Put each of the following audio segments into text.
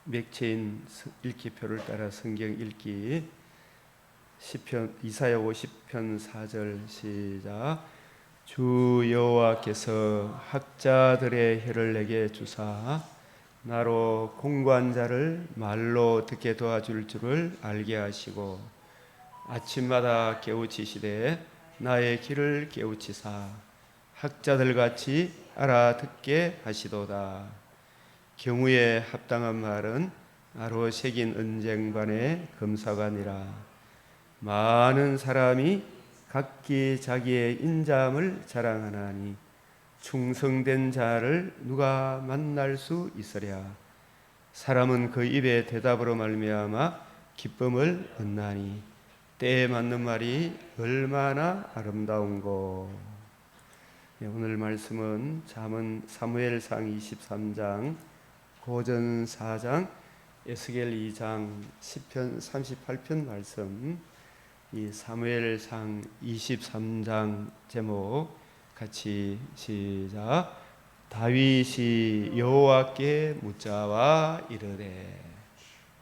맥체인 읽기표를 따라 성경 읽기 시편 이사야 50편 4절 시작. 주 여호와께서 학자들의 혀를 내게 주사 나로 공고한 자를 말로 듣게 도와줄 줄을 알게 하시고 아침마다 깨우치시되 나의 귀를 깨우치사 학자들같이 알아듣게 하시도다. 경우에 합당한 말은 나로 새긴 은쟁반의 금사관이라. 많은 사람이 각기 자기의 인자함을 자랑하나니 충성된 자를 누가 만날 수 있으랴. 사람은 그 입의 대답으로 말미암아 기쁨을 얻나니 때에 맞는 말이 얼마나 아름다운고. 오늘 말씀은 잠언 사무엘상 23장, 고전 4장, 에스겔 2장, 시편 38편 말씀, 이 사무엘상 23장 제목 같이 시작. 다윗이 여호와께 묻자와 이르되,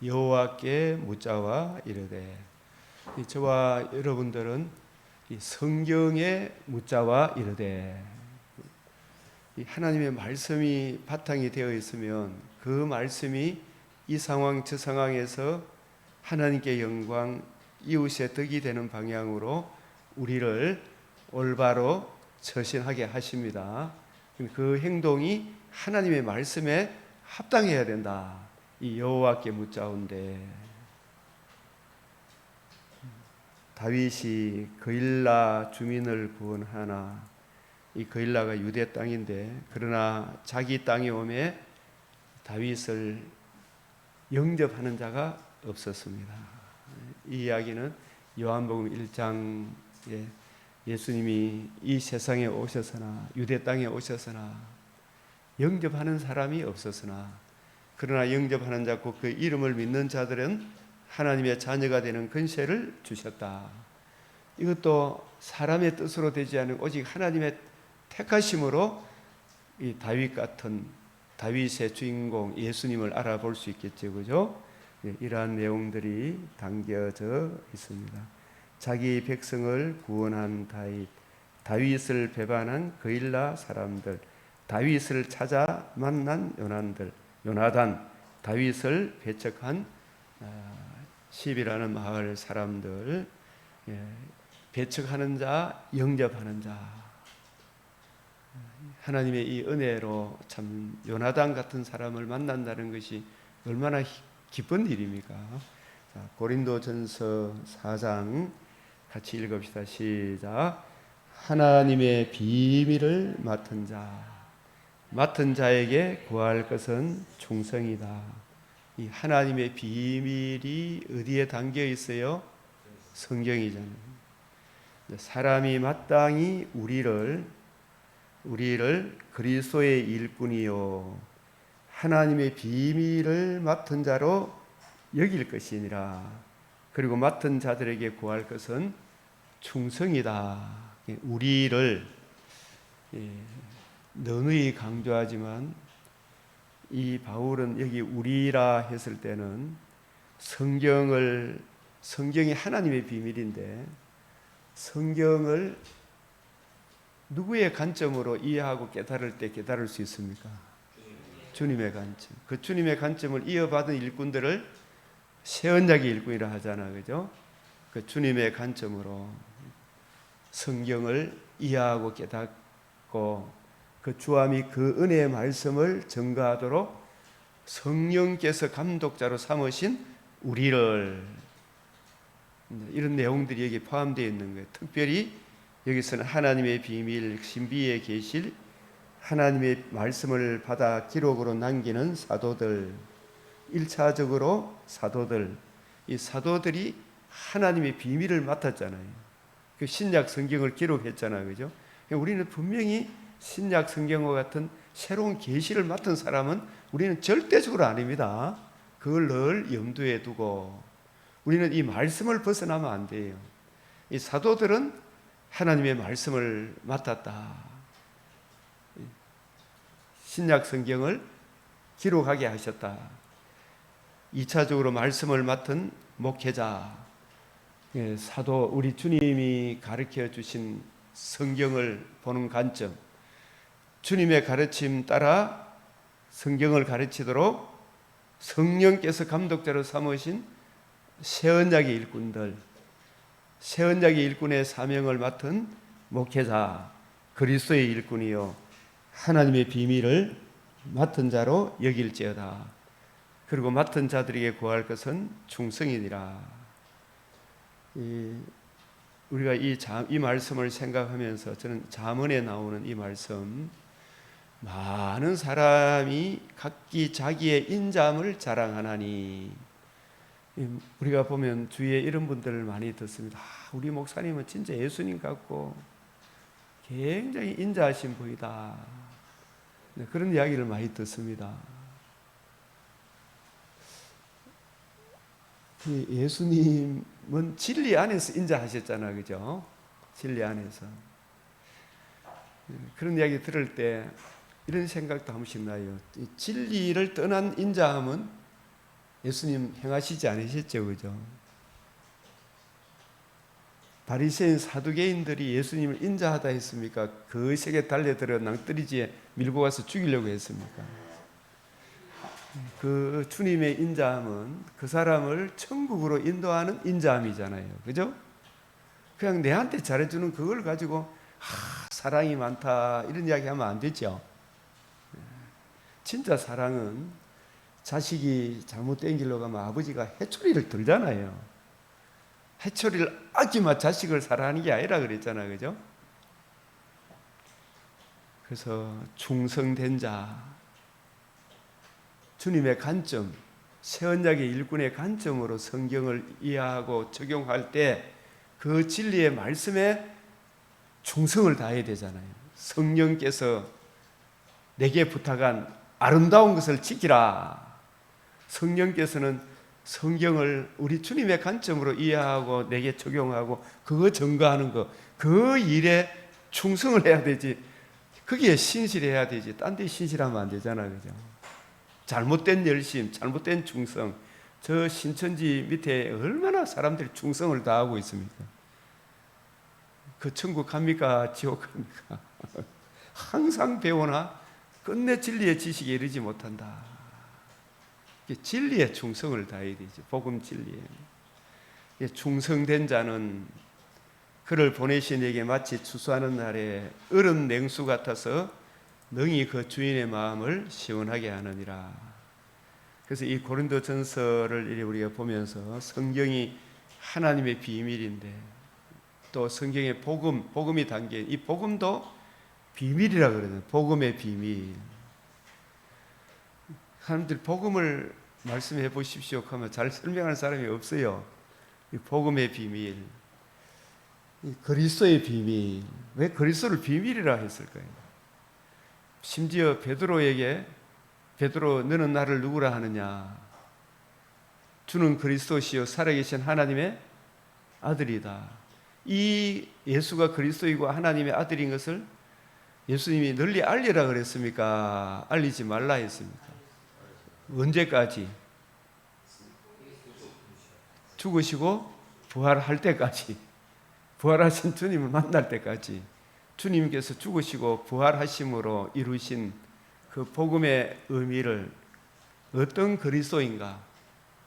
여호와께 묻자와 이르되. 저와 여러분들은 이 성경에 묻자와 이르되, 하나님의 말씀이 바탕이 되어 있으면 그 말씀이 이 상황 저 상황에서 하나님께 영광, 이웃의 덕이 되는 방향으로 우리를 올바로 처신하게 하십니다. 그 행동이 하나님의 말씀에 합당해야 된다. 이 여호와께 묻자온데, 다윗이 그일라 주민을 구원하나, 이 그일라가 유대 땅인데, 그러나 자기 땅에 오매 다윗을 영접하는 자가 없었습니다. 이 이야기는 요한복음 1장에 예수님이 이 세상에 오셨으나, 유대 땅에 오셨으나 영접하는 사람이 없었으나, 그러나 영접하는 자 곧 그 이름을 믿는 자들은 하나님의 자녀가 되는 권세를 주셨다. 이것도 사람의 뜻으로 되지 않은 오직 하나님의 택하심으로 이 다윗 같은, 다윗의 주인공 예수님을 알아볼 수 있겠죠, 그죠? 이러한 내용들이 담겨져 있습니다. 자기 백성을 구원한 다윗, 다윗을 배반한 그일라 사람들, 다윗을 찾아 만난 요나단, 다윗을 배척한 십이라는 마을 사람들, 배척하는 자, 영접하는 자. 하나님의 이 은혜로 참 요나단 같은 사람을 만난다는 것이 얼마나 기쁜 일입니까? 자, 고린도전서 4장 같이 읽읍시다. 시작. 하나님의 비밀을 맡은 자에게 구할 것은 충성이다. 이 하나님의 비밀이 어디에 담겨 있어요? 성경이잖아요. 사람이 마땅히 우리를 그리스도의 일꾼이요 하나님의 비밀을 맡은 자로 여길 것이니라. 그리고 맡은 자들에게 구할 것은 충성이다. 우리를 너누이 강조하지만 이 바울은 여기 우리라 했을 때는 성경이 하나님의 비밀인데, 성경을 누구의 관점으로 이해하고 깨달을 때 깨달을 수 있습니까? 주님의 관점. 그 주님의 관점을 이어받은 일꾼들을 새 언약의 일꾼이라 하잖아, 그죠? 그 주님의 관점으로 성경을 이해하고 깨닫고 그 주함이 그 은혜의 말씀을 전가하도록 성령께서 감독자로 삼으신 우리를, 이런 내용들이 여기 포함되어 있는 거예요. 특별히 여기서는 하나님의 비밀, 신비에 계실 하나님의 말씀을 받아 기록으로 남기는 사도들, 1차적으로 사도들, 이 사도들이 하나님의 비밀을 맡았잖아요. 그 신약 성경을 기록했잖아요, 그죠? 우리는 분명히 신약 성경과 같은 새로운 계시를 맡은 사람은 우리는 절대적으로 아닙니다. 그걸 늘 염두에 두고 우리는 이 말씀을 벗어나면 안 돼요. 이 사도들은 하나님의 말씀을 맡았다. 신약 성경을 기록하게 하셨다. 2차적으로 말씀을 맡은 목회자, 사도, 우리 주님이 가르쳐 주신 성경을 보는 관점, 주님의 가르침 따라 성경을 가르치도록 성령께서 감독자로 삼으신 새언약의 일꾼들, 새언약의 일꾼의 사명을 맡은 목회자, 그리스도의 일꾼이요 하나님의 비밀을 맡은 자로 여길지어다. 그리고 맡은 자들에게 구할 것은 충성이니라. 우리가 이 말씀을 생각하면서 저는 잠언에 나오는 이 말씀, 많은 사람이 각기 자기의 인자함을 자랑하나니, 우리가 보면 주위에 이런 분들을 많이 듣습니다. 우리 목사님은 진짜 예수님 같고 굉장히 인자하신 분이다. 그런 이야기를 많이 듣습니다. 예수님은 진리 안에서 인자하셨잖아요, 그죠? 진리 안에서. 그런 이야기 들을 때 이런 생각도 한 번씩 나요. 진리를 떠난 인자함은 예수님 행하시지 않으셨죠, 그죠? 바리새인 사두개인들이 예수님을 인자하다 했습니까? 거세게 달려들어 낭떠러지에 밀고 가서 죽이려고 했습니까? 그 주님의 인자함은 그 사람을 천국으로 인도하는 인자함이잖아요, 그죠? 그냥 내한테 잘해주는 그걸 가지고 사랑이 많다 이런 이야기하면 안 되죠. 진짜 사랑은 자식이 잘못된 길로 가면 아버지가 해초리를 들잖아요. 해초리를 아끼면 자식을 사랑하는 게 아니라 그랬잖아요, 그죠? 그래서 충성된 자, 주님의 관점, 새언약의 일꾼의 관점으로 성경을 이해하고 적용할 때 그 진리의 말씀에 충성을 다해야 되잖아요. 성령께서 내게 부탁한 아름다운 것을 지키라. 성령께서는 성경을 우리 주님의 관점으로 이해하고 내게 적용하고 그거 증거하는 거, 그 일에 충성을 해야 되지. 거기에 신실해야 되지. 딴 데 신실하면 안 되잖아요, 그죠? 잘못된 열심, 잘못된 충성. 저 신천지 밑에 얼마나 사람들이 충성을 다하고 있습니까? 그 천국 갑니까? 지옥 갑니까? 항상 배우나 끝내 진리의 지식에 이르지 못한다. 진리의 충성을 다해야 되지. 복음 진리에. 충성된 자는 그를 보내신 이에게 마치 추수하는 날에 얼음 냉수 같아서 능히 그 주인의 마음을 시원하게 하느니라. 그래서 이 고린도전서를 우리가 보면서 성경이 하나님의 비밀인데 또 성경의 복음이 담긴 이 복음도 비밀이라 그러는 복음의 비밀. 사람들이 복음을 말씀해 보십시오 하면 잘 설명하는 사람이 없어요. 이 복음의 비밀, 이 그리스도의 비밀. 왜 그리스도를 비밀이라 했을까요? 심지어 베드로에게 베드로 너는 나를 누구라 하느냐? 주는 그리스도시요 살아계신 하나님의 아들이다. 이 예수가 그리스도이고 하나님의 아들인 것을 예수님이 널리 알리라 그랬습니까? 알리지 말라 했습니까? 언제까지? 죽으시고 부활할 때까지, 부활하신 주님을 만날 때까지. 주님께서 죽으시고 부활하심으로 이루신 그 복음의 의미를 어떤 그리스도인가,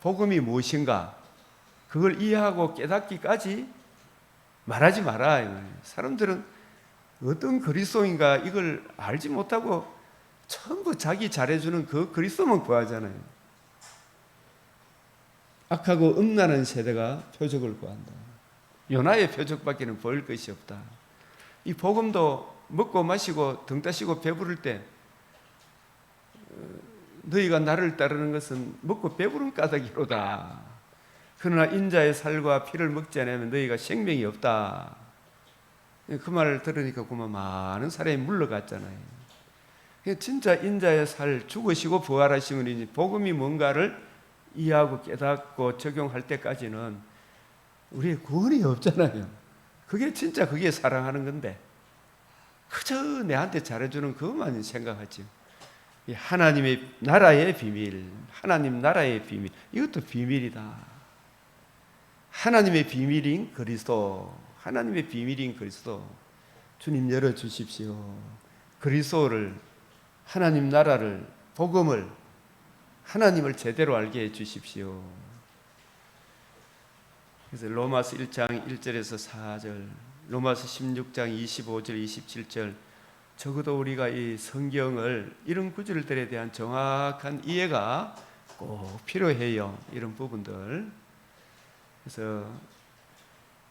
복음이 무엇인가, 그걸 이해하고 깨닫기까지 말하지 마라. 사람들은 어떤 그리스도인가 이걸 알지 못하고 전부 자기 잘해주는 그 그리스도만 구하잖아요. 악하고 음란한 세대가 표적을 구한다. 요나의 표적밖에는 보일 것이 없다. 이 복음도 먹고 마시고 등 따시고 배부를 때 너희가 나를 따르는 것은 먹고 배부른 까닭이로다. 그러나 인자의 살과 피를 먹지 않으면 너희가 생명이 없다. 그 말을 들으니까 그만 많은 사람이 물러갔잖아요. 진짜 인자의 살, 죽으시고 부활하시면 복음이 뭔가를 이해하고 깨닫고 적용할 때까지는 우리의 구원이 없잖아요. 그게 진짜 그게 사랑하는 건데 그저 내한테 잘해주는 그것만 생각하지. 이 하나님의 나라의 비밀, 하나님 나라의 비밀, 이것도 비밀이다. 하나님의 비밀인 그리스도, 하나님의 비밀인 그리스도, 주님 열어주십시오. 그리스도를, 하나님 나라를, 복음을, 하나님을 제대로 알게 해주십시오. 그래서 로마서 1장 1절에서 4절, 로마서 16장 25절 27절, 적어도 우리가 이 성경을, 이런 구절들에 대한 정확한 이해가 꼭 필요해요. 이런 부분들. 그래서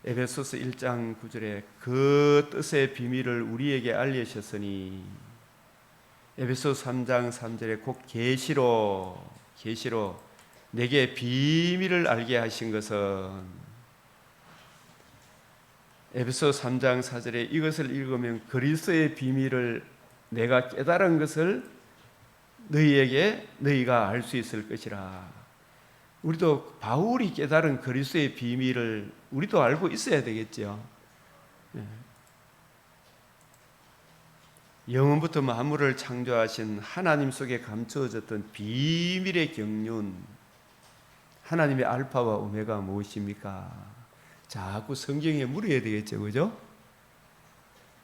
에베소서 1장 9절에 그 뜻의 비밀을 우리에게 알리셨으니, 에베소서 3장 3절에 곧 계시로 내게 비밀을 알게 하신 것은, 에베소서 3장 4절에 이것을 읽으면 그리스도의 비밀을 내가 깨달은 것을 너희가 알 수 있을 것이라. 우리도 바울이 깨달은 그리스도의 비밀을 우리도 알고 있어야 되겠죠. 영원부터 만물을 창조하신 하나님 속에 감추어졌던 비밀의 경륜, 하나님의 알파와 오메가 무엇입니까? 자꾸 성경에 물어야 되겠죠, 그죠?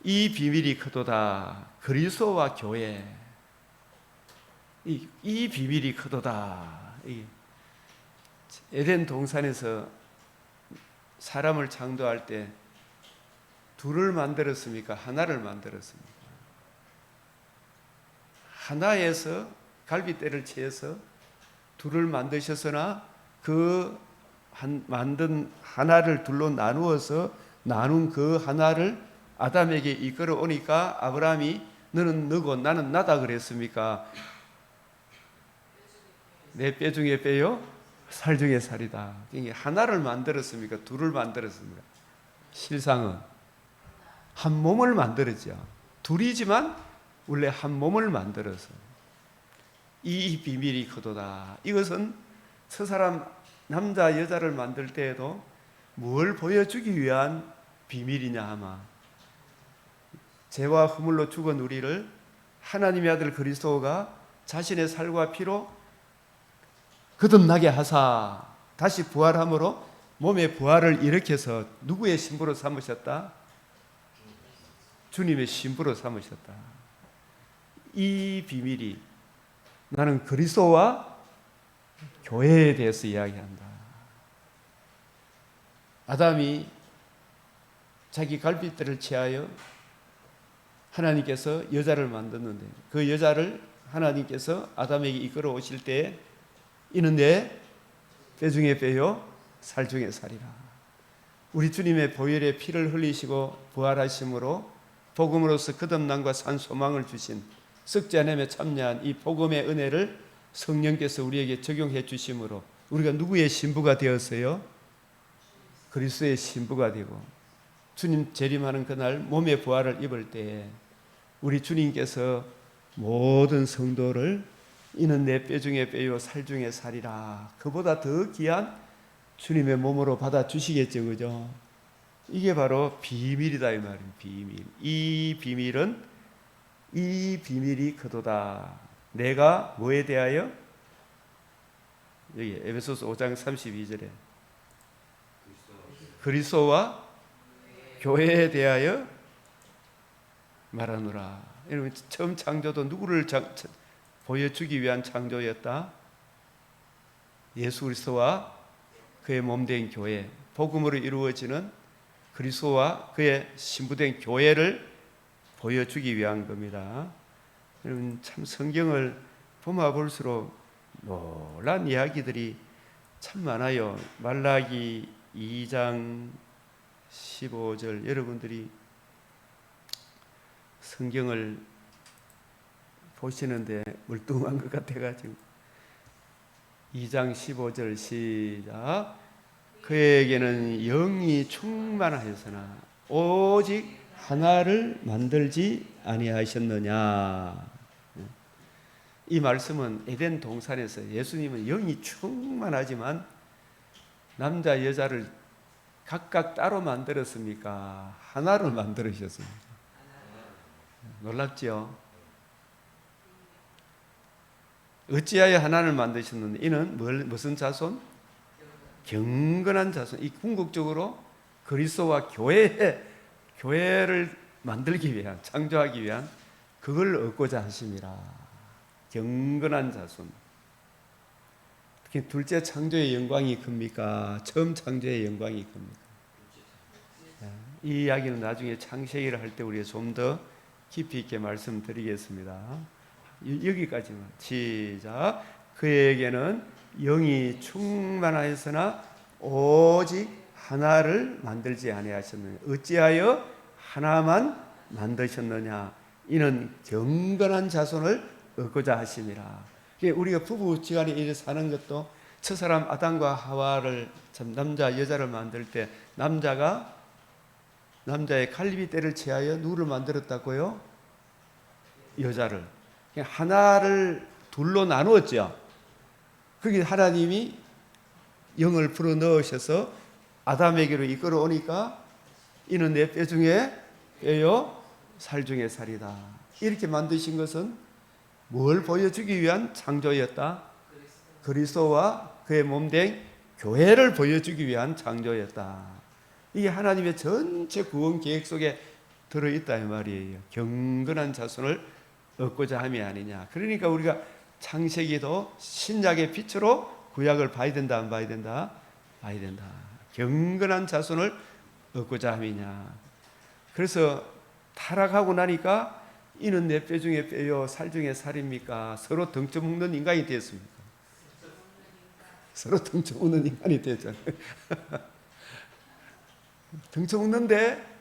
이 비밀이 크도다. 그리스도와 교회, 이 비밀이 크도다. 에덴 동산에서 사람을 창조할 때 둘을 만들었습니까? 하나를 만들었습니까? 하나에서 갈빗대를 채서 둘을 만드셨으나 그 만든 하나를 둘로 나누어서 나눈 그 하나를 아담에게 이끌어 오니까 아브라함이 너는 너고 나는 나다 그랬습니까? 내 뼈 중에 뼈요, 살 중에 살이다. 하나를 만들었습니까? 둘을 만들었습니까? 실상은 한 몸을 만들었죠. 둘이지만 원래 한 몸을 만들어서, 이 비밀이 크도다. 이것은 저 사람 남자 여자를 만들 때에도 뭘 보여주기 위한 비밀이냐 하마, 죄와 허물로 죽은 우리를 하나님의 아들 그리스도가 자신의 살과 피로 거듭나게 하사 다시 부활함으로 몸의 부활을 일으켜서 누구의 신부로 삼으셨다? 주님의 신부로 삼으셨다. 이 비밀이, 나는 그리스도와 교회에 대해서 이야기한다. 아담이 자기 갈빗대를 취하여 하나님께서 여자를 만들었는데, 그 여자를 하나님께서 아담에게 이끌어 오실 때에 이는 내 뼈 중에 뼈요, 살 중에 살이라. 우리 주님의 보혈의 피를 흘리시고 부활하심으로 복음으로서 거듭남과 산 소망을 주신, 썩지 않음에 참여한 이 복음의 은혜를 성령께서 우리에게 적용해 주심으로 우리가 누구의 신부가 되었어요? 그리스도의 신부가 되고, 주님 재림하는 그날 몸의 부활을 입을 때에 우리 주님께서 모든 성도를 이는 내 뼈 중에 뼈요 살 중에 살이라, 그보다 더 귀한 주님의 몸으로 받아주시겠죠, 그죠? 이게 바로 비밀이다 이 말이에요. 비밀. 이 비밀이 크도다. 내가 뭐에 대하여? 여기 에베소서 5장 32절에 그리스도와 교회에 대하여 말하노라. 여러분, 처음 창조도 누구를 보여주기 위한 창조였다? 예수 그리스도와 그의 몸된 교회, 복음으로 이루어지는 그리스도와 그의 신부된 교회를 보여주기 위한 겁니다. 여러분, 참 성경을 보면 볼수록 놀란 이야기들이 참 많아요. 말라기 2장 15절, 여러분들이 성경을 보시는데 멀뚱한 것 같아가지고 2장 15절 시작. 그에게는 영이 충만하였으나 오직 하나를 만들지 아니하셨느냐. 이 말씀은 에덴 동산에서 예수님은 영이 충만하지만 남자 여자를 각각 따로 만들었습니까? 하나를 만들으셨습니다. 놀랍죠? 어찌하여 하나를 만드셨는데 이는 무슨 자손? 경건한 자손. 이 궁극적으로 그리스도와 교회를 만들기 위한, 창조하기 위한 그걸 얻고자 하심이라. 경건한 자손. 특히 둘째 창조의 영광이 큽니까? 처음 창조의 영광이 큽니까? 이 이야기는 나중에 창세기를 할 때 우리가 좀 더 깊이 있게 말씀드리겠습니다. 여기까지만. 시작. 그에게는 영이 충만하였으나 오직 하나를 만들지 아니하셨느냐. 어찌하여 하나만 만드셨느냐. 이는 경건한 자손을 얻고자 하심이라. 우리가 부부지간에 이렇게 사는 것도 첫사람 아담과 하와를, 참 남자 여자를 만들 때 남자의 갈비뼈를 취하여 누구를 만들었다고요? 여자를. 하나를 둘로 나누었죠. 거기 하나님이 영을 불어 넣으셔서 아담에게로 이끌어 오니까 이는 내 뼈 중에 뼈요 살 중에 살이다. 이렇게 만드신 것은 뭘 보여주기 위한 창조였다? 그리스도와 그의 몸된 교회를 보여주기 위한 창조였다. 이게 하나님의 전체 구원 계획 속에 들어있다 이 말이에요. 경건한 자손을 얻고자 함이 아니냐. 그러니까 우리가 창세기도 신약의 빛으로 구약을 봐야 된다, 안 봐야 된다? 봐야 된다. 경건한 자손을 얻고자 함이냐. 그래서 타락하고 나니까 이는 내 뼈 중에 뼈요 살 중에 살입니까? 서로 등쳐먹는 인간이 되었습니까? 서로 등쳐먹는 인간이 되었잖아요. 등쳐먹는데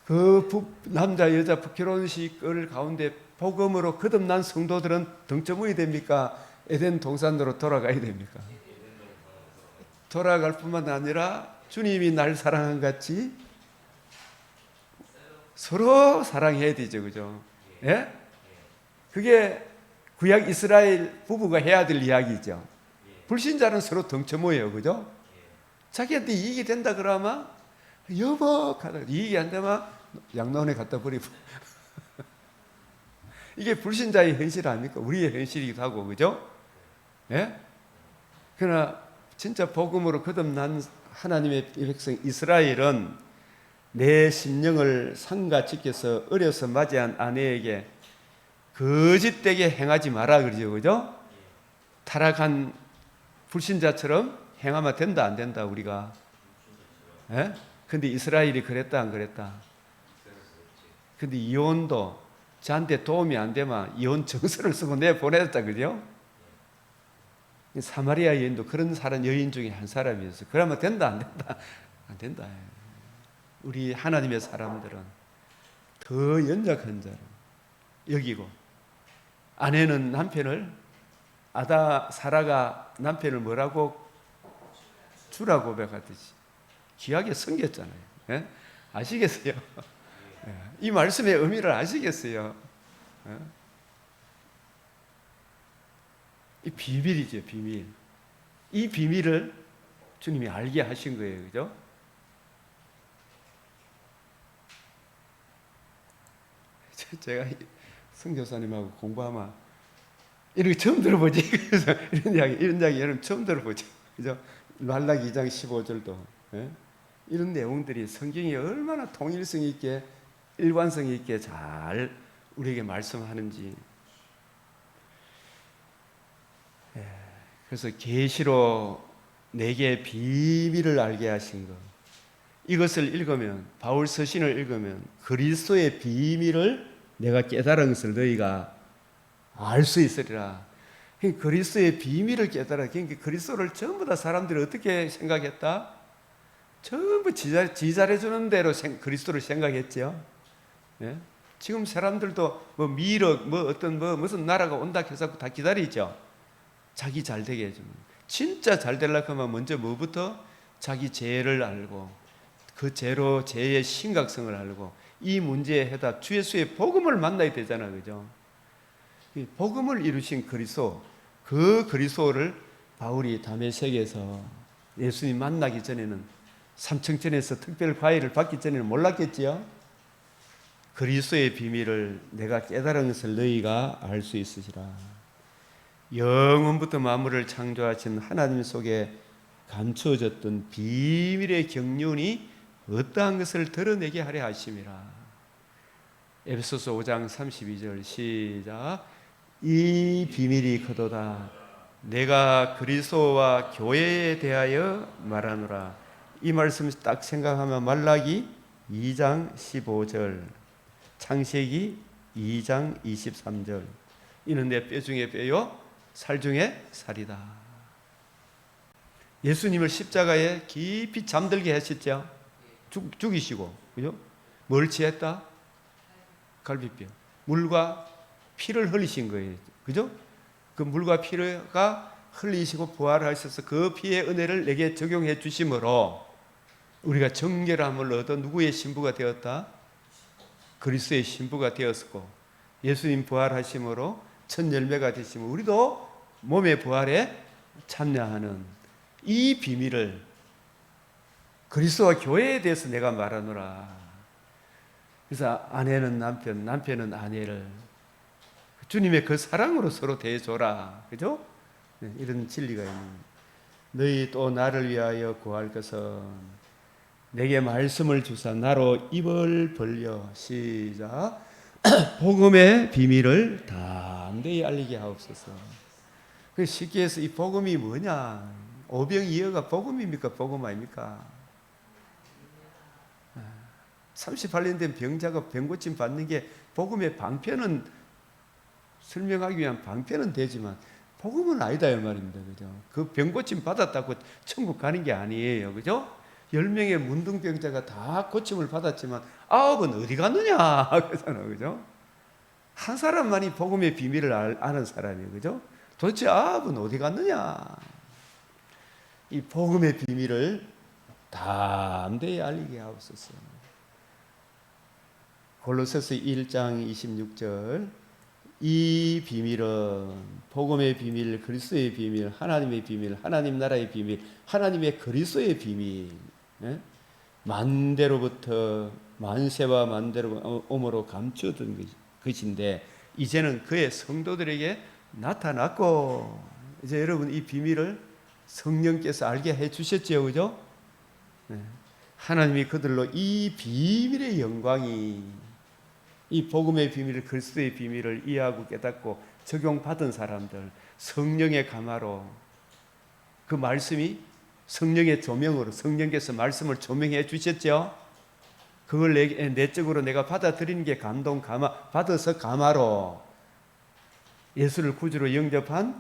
그 남자 여자 결혼식을 가운데 복음으로 거듭난 성도들은 등쳐먹어야 됩니까? 에덴 동산으로 돌아가야 됩니까? 돌아갈 뿐만 아니라 주님이 날 사랑한 같이 서로 사랑해야 되죠, 그죠? 예? 그게 구약 이스라엘 부부가 해야 될 이야기죠. 불신자는 서로 등쳐모여요, 그죠? 자기한테 이익이 된다 그러면 여보 가다 이익이 안 되면 양로원에 갖다 버리고 이게 불신자의 현실 아닙니까? 우리의 현실이기도 하고, 그죠? 예? 그러나 진짜 복음으로 거듭난 하나님의 백성 이스라엘은 내 심령을 상가지켜서 어려서 맞이한 아내에게 거짓되게 행하지 마라 그러죠, 그죠? 타락한 불신자처럼 행하면 된다 안 된다 우리가? 예? 근데 이스라엘이 그랬다 안 그랬다? 근데 이혼도 저한테 도움이 안 되면 이혼 정서를 쓰고 내보냈다, 그죠? 사마리아 여인도 그런 사람 여인 중에 한 사람이었어요. 그러면 된다 안 된다? 안 된다. 우리 하나님의 사람들은 더 연약한 자를 여기고, 아내는 남편을, 사라가 남편을 뭐라고? 주라 고백하듯이 귀하게 섬겼잖아요. 예? 아시겠어요? 예. 이 말씀의 의미를 아시겠어요? 예? 이 비밀이죠, 비밀. 이 비밀을 주님이 알게 하신 거예요, 그죠? 제가 선교사님하고 공부하면 이렇게 처음 들어보지. 그래서 이런 이야기 여러분 처음 들어보죠, 그죠? 말라기 2장 15절도 예? 이런 내용들이 성경이 얼마나 통일성 있게 일관성 있게 잘 우리에게 말씀하는지. 예. 그래서 계시로 내게 비밀을 알게 하신 것, 이것을 읽으면, 바울 서신을 읽으면 그리스도의 비밀을 내가 깨달은 것을 너희가 알 수 있으리라. 그리스도의 비밀을 깨달아. 그러니까 그리스도를 전부 다 사람들이 어떻게 생각했다? 전부 지 잘해주는 대로 그리스도를 생각했죠. 예? 지금 사람들도 무슨 나라가 온다 해서 다 기다리죠. 자기 잘 되게 해주는. 진짜 잘 되려고 하면 먼저 뭐부터? 자기 죄를 알고, 그 죄의 심각성을 알고, 이 문제의 해답, 주 예수의 복음을 만나야 되잖아요, 그죠? 복음을 이루신 그리스도, 그 그리스도를 바울이 다메섹에서 예수님 만나기 전에는, 삼층천에서 특별 과외를 받기 전에는 몰랐겠지요. 그리스도의 비밀을 내가 깨달은 것을 너희가 알 수 있으시라. 영원부터 만물을 창조하신 하나님 속에 감추어졌던 비밀의 경륜이 어떠한 것을 드러내게 하려 하심이라. 에베소서 5장 32절 시작. 이 비밀이 크도다. 내가 그리스도와 교회에 대하여 말하노라. 이 말씀 딱 생각하면 말라기 2장 15절, 창세기 2장 23절. 이는 내 뼈 중에 뼈요 살 중에 살이다. 예수님을 십자가에 깊이 잠들게 하셨죠. 죽이시고, 그죠? 뭘 취했다? 갈비뼈. 물과 피를 흘리신 거예요. 그죠? 그 물과 피가 흘리시고 부활하셔서 그 피의 은혜를 내게 적용해 주심으로 우리가 정결함을 얻어 누구의 신부가 되었다? 그리스도의 신부가 되었고, 예수님 부활하심으로 첫 열매가 되시면 우리도 몸의 부활에 참여하는 이 비밀을 그리스도와 교회에 대해서 내가 말하노라. 그래서 아내는 남편, 남편은 아내를 주님의 그 사랑으로 서로 대해줘라. 그죠? 네, 이런 진리가 있는. 너희 또 나를 위하여 구할 것은 내게 말씀을 주사 나로 입을 벌려 시작. 복음의 비밀을 담대히 알리게 하옵소서. 그 쉽게 해서 이 복음이 뭐냐? 오병이어가 복음입니까? 복음 아닙니까? 38년 된 병자가 병고침 받는 게 복음의 방편은 설명하기 위한 방편은 되지만 복음은 아니다 이 말입니다. 그죠? 그 병고침 받았다고 천국 가는 게 아니에요. 그죠? 10명의 문둥병자가 다 고침을 받았지만 9은 어디 갔느냐? 그러잖아요. 그죠? 한 사람만이 복음의 비밀을 아는 사람이에요. 그죠? 도대체 9은 어디 갔느냐? 이 복음의 비밀을 담대히 알리게 하옵소서. 골로새서 1장 26절. 이 비밀은 복음의 비밀, 그리스도의 비밀, 하나님의 비밀, 하나님 나라의 비밀, 하나님의 그리스도의 비밀. 만대로부터 만세와 만대로 오므로 감추었던 것인데 이제는 그의 성도들에게 나타났고, 이제 여러분 이 비밀을 성령께서 알게 해 주셨지요. 그죠? 하나님이 그들로 이 비밀의 영광이, 이 복음의 비밀을, 그리스도의 비밀을 이해하고 깨닫고 적용받은 사람들, 성령의 감화로 그 말씀이 성령의 조명으로 성령께서 말씀을 조명해 주셨죠. 그걸 내적으로 내가 받아들이는 게 감동, 감화, 받아서 감화로 예수를 구주로 영접한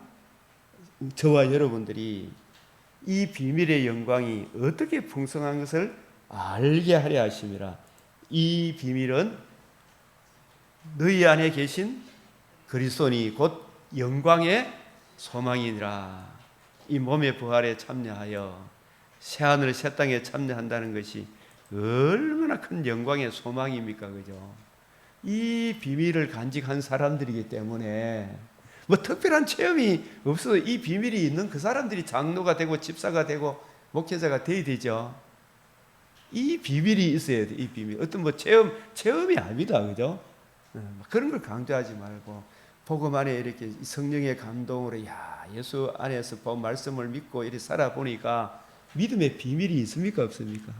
저와 여러분들이 이 비밀의 영광이 어떻게 풍성한 것을 알게 하려 하심이라. 이 비밀은 너희 안에 계신 그리스도니 곧 영광의 소망이니라. 이 몸의 부활에 참여하여 새하늘 새 땅에 참여한다는 것이 얼마나 큰 영광의 소망입니까? 그죠? 이 비밀을 간직한 사람들이기 때문에 뭐 특별한 체험이 없어도 이 비밀이 있는 그 사람들이 장로가 되고 집사가 되고 목회자가 돼야 되죠. 이 비밀이 있어야 돼. 이 비밀. 어떤 뭐 체험이 아닙니다. 그죠? 그런 걸 강조하지 말고 복음 안에 이렇게 성령의 감동으로 예수 안에서 본 말씀을 믿고 이렇게 살아보니까 믿음의 비밀이 있습니까? 없습니까?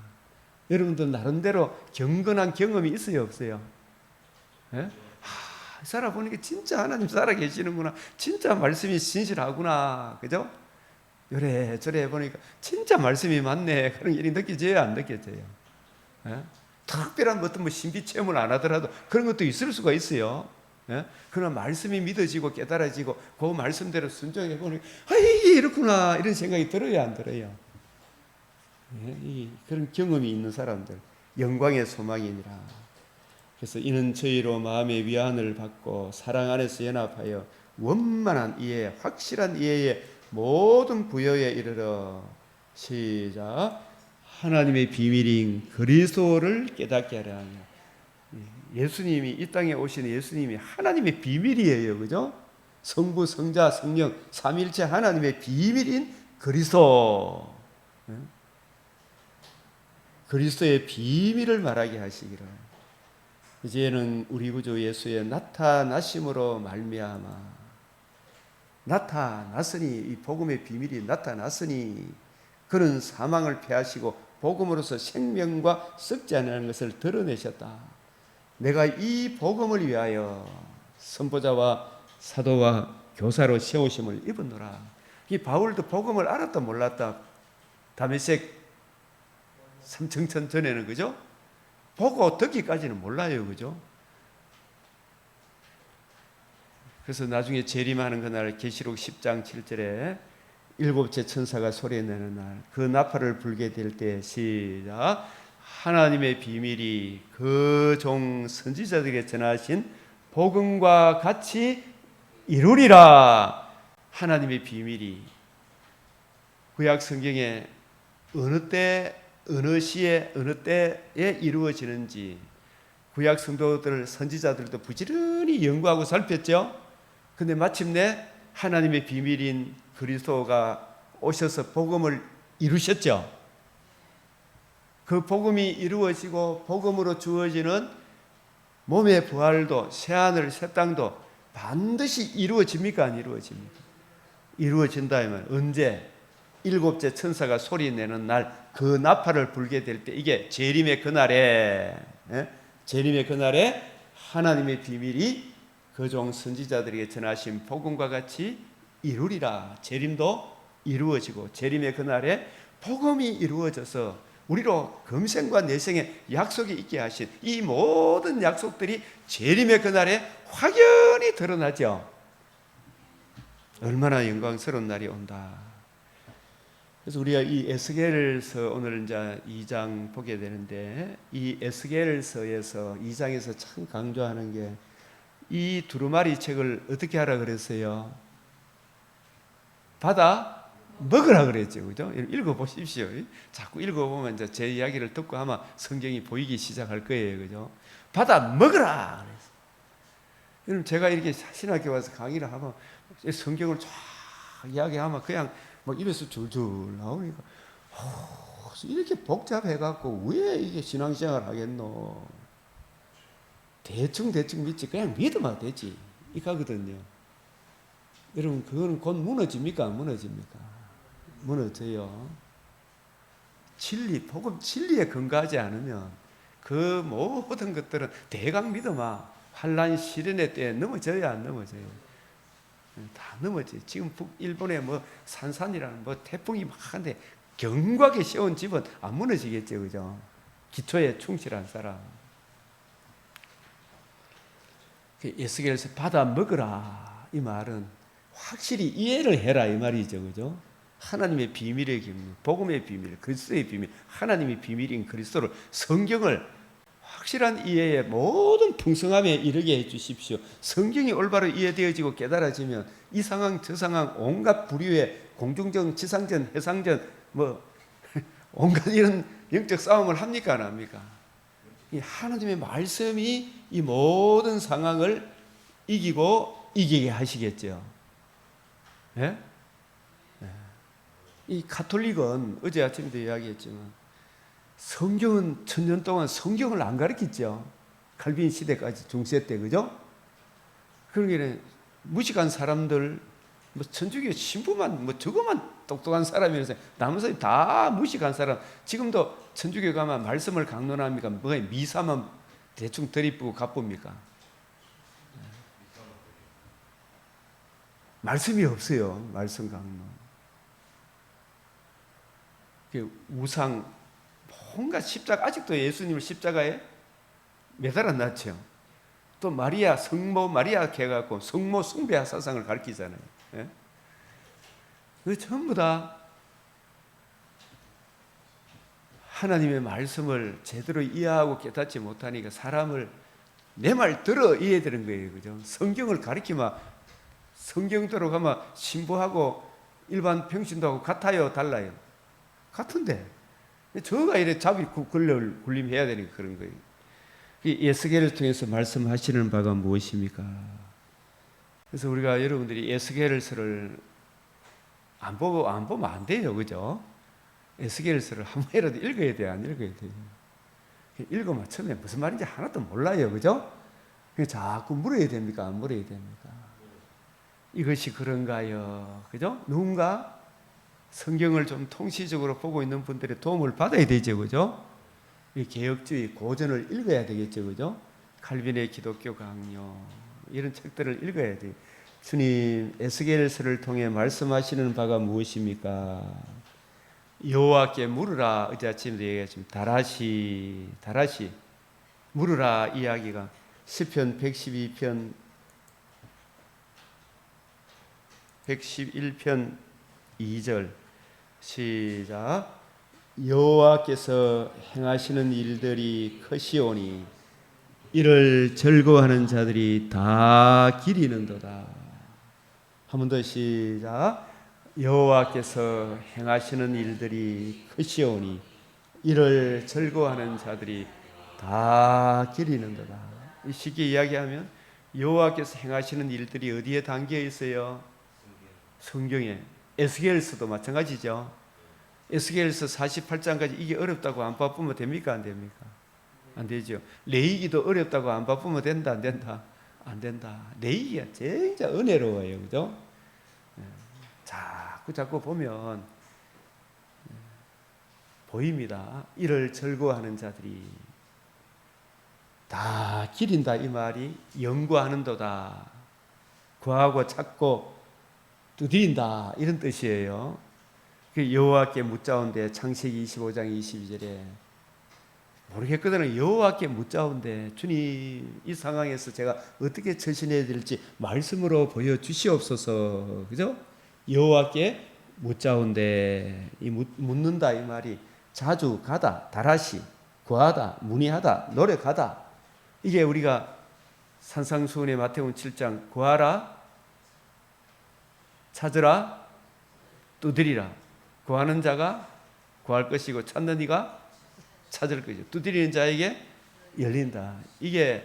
여러분들 나름대로 경건한 경험이 있어요? 없어요? 예? 살아보니까 진짜 하나님 살아계시는구나. 진짜 말씀이 진실하구나. 그죠? 요래저래 해보니까 진짜 말씀이 맞네. 그런 일이 느껴져요? 안 느껴져요? 예? 특별한 어떤 신비 체험을 안 하더라도 그런 것도 있을 수가 있어요. 예? 그러나 말씀이 믿어지고 깨달아지고 그 말씀대로 순종해 보니 이게 이렇구나 이런 생각이 들어요, 안 들어요? 예? 그런 경험이 있는 사람들 영광의 소망이니라. 그래서 이는 저희로 마음의 위안을 받고 사랑 안에서 연합하여 원만한 이해, 확실한 이해의 모든 부여에 이르러 시작. 하나님의 비밀인 그리스도를 깨닫게 하려 하며. 예수님이 이 땅에 오신 예수님이 하나님의 비밀이에요. 그죠? 성부, 성자, 성령 삼일체 하나님의 비밀인 그리스도. 그리스도의 비밀을 말하게 하시기를. 이제는 우리 구주 예수의 나타나심으로 말미암아 나타났으니, 이 복음의 비밀이 나타났으니 그는 사망을 패하시고 복음으로서 생명과 썩지 않는 것을 드러내셨다. 내가 이 복음을 위하여 선포자와 사도와 교사로 세우심을 입었노라. 이 바울도 복음을 알았다 몰랐다. 다메섹 삼청천 전에는, 그죠? 보고 듣기까지는 몰라요, 그죠? 그래서 나중에 재림하는 그날 계시록 10장 7절에 일곱째 천사가 소리내는 날, 그 나팔을 불게 될 때, 시작, 하나님의 비밀이 그 종 선지자들에게 전하신 복음과 같이 이루리라. 하나님의 비밀이 구약 성경에 어느 때, 어느 시에, 어느 때에 이루어지는지 구약 성도들, 선지자들도 부지런히 연구하고 살폈죠. 근데 마침내 하나님의 비밀인 그리스도가 오셔서 복음을 이루셨죠. 그 복음이 이루어지고 복음으로 주어지는 몸의 부활도, 새하늘 새 땅도 반드시 이루어집니까? 안 이루어집니까? 이루어진다. 언제? 일곱째 천사가 소리내는 날, 그 나팔을 불게 될 때, 이게 재림의 그날에, 재림의 그날에 하나님의 비밀이 그 종 선지자들에게 전하신 복음과 같이 이루리라. 재림도 이루어지고 재림의 그날에 복음이 이루어져서 우리로 금생과 내생에 약속이 있게 하신 이 모든 약속들이 재림의 그날에 확연히 드러나죠. 얼마나 영광스러운 날이 온다. 그래서 우리가 이 에스겔서 오늘 이제 2장 보게 되는데, 이 에스겔서에서 2장에서 참 강조하는 게 이 두루마리 책을 어떻게 하라 그랬어요? 받아 먹으라 그랬죠, 그죠? 읽어보십시오. 자꾸 읽어보면 이제 제 이야기를 듣고 아마 성경이 보이기 시작할 거예요, 그죠? 받아 먹으라 그랬어요. 그럼 제가 이렇게 신학교 와서 강의를 하면 성경을 쫙 이야기하면 그냥 막 입에서 줄줄 나오니까 이렇게 복잡해갖고 왜 이게 신앙생활 하겠노? 대충 믿지, 그냥 믿으면 되지, 이거거든요. 여러분, 그거는 곧 무너집니까? 안 무너집니까? 무너져요. 진리, 복음 진리에 근거하지 않으면 그 모든 것들은 대강 믿어마 환란 시련의 때에 넘어져야 안 넘어져요. 다 넘어져요. 지금 일본에 뭐 산산이라는 뭐 태풍이 막 한데 견고하게 세운 집은 안 무너지겠죠, 그죠? 기초에 충실한 사람. 에스겔에서 받아 먹으라, 이 말은 확실히 이해를 해라, 이 말이죠, 그죠? 하나님의 비밀의 비밀, 복음의 비밀, 그리스도의 비밀, 하나님의 비밀인 그리스도를, 성경을 확실한 이해에 모든 풍성함에 이르게 해 주십시오. 성경이 올바로 이해되어지고 깨달아지면 이 상황 저 상황 온갖 부류의 공중전, 지상전, 해상전 뭐 온갖 이런 영적 싸움을 합니까, 안 합니까? 이 하나님의 말씀이 이 모든 상황을 이기고 이기게 하시겠죠. 예? 이 가톨릭은 어제 아침에도 이야기했지만 성경은 1000년 동안 성경을 안 가르쳤죠. 칼빈 시대까지, 중세 때, 그죠? 그러기에 무식한 사람들, 뭐 천주교 신부만, 뭐 저거만 똑똑한 사람이라서 나머지 다 무식한 사람. 지금도 천주교 가면 말씀을 강론합니까? 뭐 미사만 대충 들이쁘고 가쁩니까? 말씀이 없어요. 말씀 강론. 우상, 뭔가 십자가, 아직도 예수님을 십자가에 매달아 놨죠. 또 마리아, 성모 마리아 해갖고 성모 숭배 사상을 가르치잖아요. 예? 그 전부 다 하나님의 말씀을 제대로 이해하고 깨닫지 못하니까 사람을 내 말 들어 이해되는 거예요, 그죠? 성경을 가르치면 성경대로 가면 신부하고 일반 평신도하고 같아요, 달라요? 같은데 저가 이래 잡이 굴림해야 되니까 그런 거예요. 에스겔을 통해서 말씀하시는 바가 무엇입니까? 그래서 우리가 여러분들이 에스겔서를 안 보면 안 돼요, 그죠? 에스겔서를 한 번이라도 읽어야 돼요, 안 읽어야 돼요? 읽으면 처음에 무슨 말인지 하나도 몰라요, 그죠? 자꾸 물어야 됩니까, 안 물어야 됩니까? 이것이 그런가요? 그죠? 누군가 성경을 좀 통시적으로 보고 있는 분들의 도움을 받아야 되죠, 그죠? 이 개혁주의 고전을 읽어야 되겠죠, 그죠? 칼빈의 기독교 강요 이런 책들을 읽어야 돼요. 주님 에스겔서를 통해 말씀하시는 바가 무엇입니까? 여호와께 물으라. 어제 아침에도 얘기했지만 다라시 물으라 이야기가 시편 112편 111편 2절 시작. 여호와께서 행하시는 일들이 크시오니 이를 즐거워하는 자들이 다 기리는도다. 한 번 더 시작. 여호와께서 행하시는 일들이 크시오니 이를 즐거워하는 자들이 다 기리는도다. 쉽게 이야기하면 여호와께서 행하시는 일들이 어디에 담겨 있어요? 성경에. 에스겔서도 마찬가지죠. 에스겔서 48장까지 이게 어렵다고 안 바쁘면 됩니까? 안 됩니까? 안 되죠. 레위기도 어렵다고 안 바쁘면 된다? 안 된다? 안 된다. 레위기가 진짜 은혜로워요. 그죠? 자꾸 보면 보입니다. 이를 즐거워하는 자들이 다 기린다. 이 말이 연구하는도다. 구하고 찾고 두드린다. 이런 뜻이에요. 그 여호와께 묻자온데 창세기 25장 22절에 모르겠거든요. 여호와께 묻자온데 주님 이 상황에서 제가 어떻게 처신해야 될지 말씀으로 보여주시옵소서. 그죠? 여호와께 묻자온데 이 묻는다 이 말이 자주 가다, 다라시, 구하다, 문의하다, 노력하다. 이게 우리가 산상수훈의 마태복음 7장 구하라, 찾으라, 두드리라. 구하는 자가 구할 것이고 찾는 이가 찾을 것이죠. 두드리는 자에게 열린다. 이게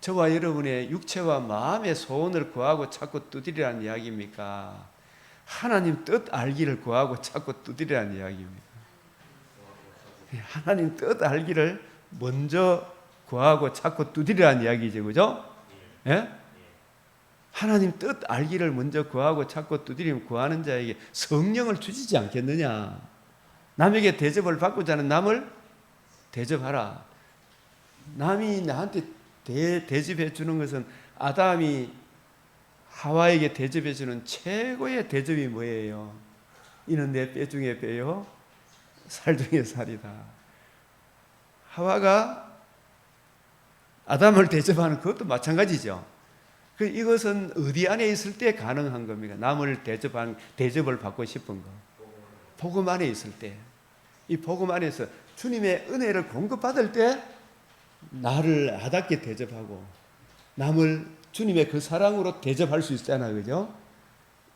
저와 여러분의 육체와 마음의 소원을 구하고 찾고 두드리라는 이야기입니까? 하나님 뜻 알기를 구하고 찾고 두드리라는 이야기입니다. 하나님 뜻 알기를 먼저 구하고 찾고 두드리라는 이야기죠. 그죠? 예? 하나님 뜻 알기를 먼저 구하고 찾고 두드리면 구하는 자에게 성령을 주시지 않겠느냐. 남에게 대접을 받고자 하는 남을 대접하라. 남이 나한테 대접해 주는 것은 아담이 하와에게 대접해 주는 최고의 대접이 뭐예요? 이는 내 뼈 중에 뼈요 살 중에 살이다. 하와가 아담을 대접하는 그것도 마찬가지죠. 이것은 어디 안에 있을 때 가능한 겁니까? 남을 대접을 받고 싶은 거. 복음 안에 있을 때. 이 복음 안에서 주님의 은혜를 공급받을 때 나를 아답게 대접하고 남을 주님의 그 사랑으로 대접할 수 있잖아요. 그죠?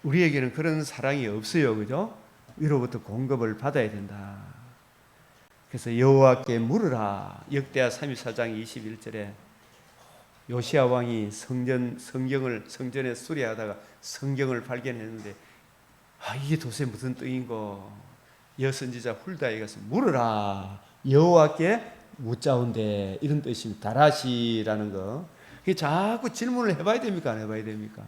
우리에게는 그런 사랑이 없어요. 그죠? 위로부터 공급을 받아야 된다. 그래서 여호와께 물으라. 역대하 34장 21절에 요시야 왕이 성전에 수리하다가 성경을 발견했는데 이게 도대체 무슨 뜻인고 여선지자 훌다에 가서 물으라. 여호와께 묻자온데 이런 뜻입니다. 다라시라는 거. 자꾸 질문을 해봐야 됩니까? 안 해봐야 됩니까?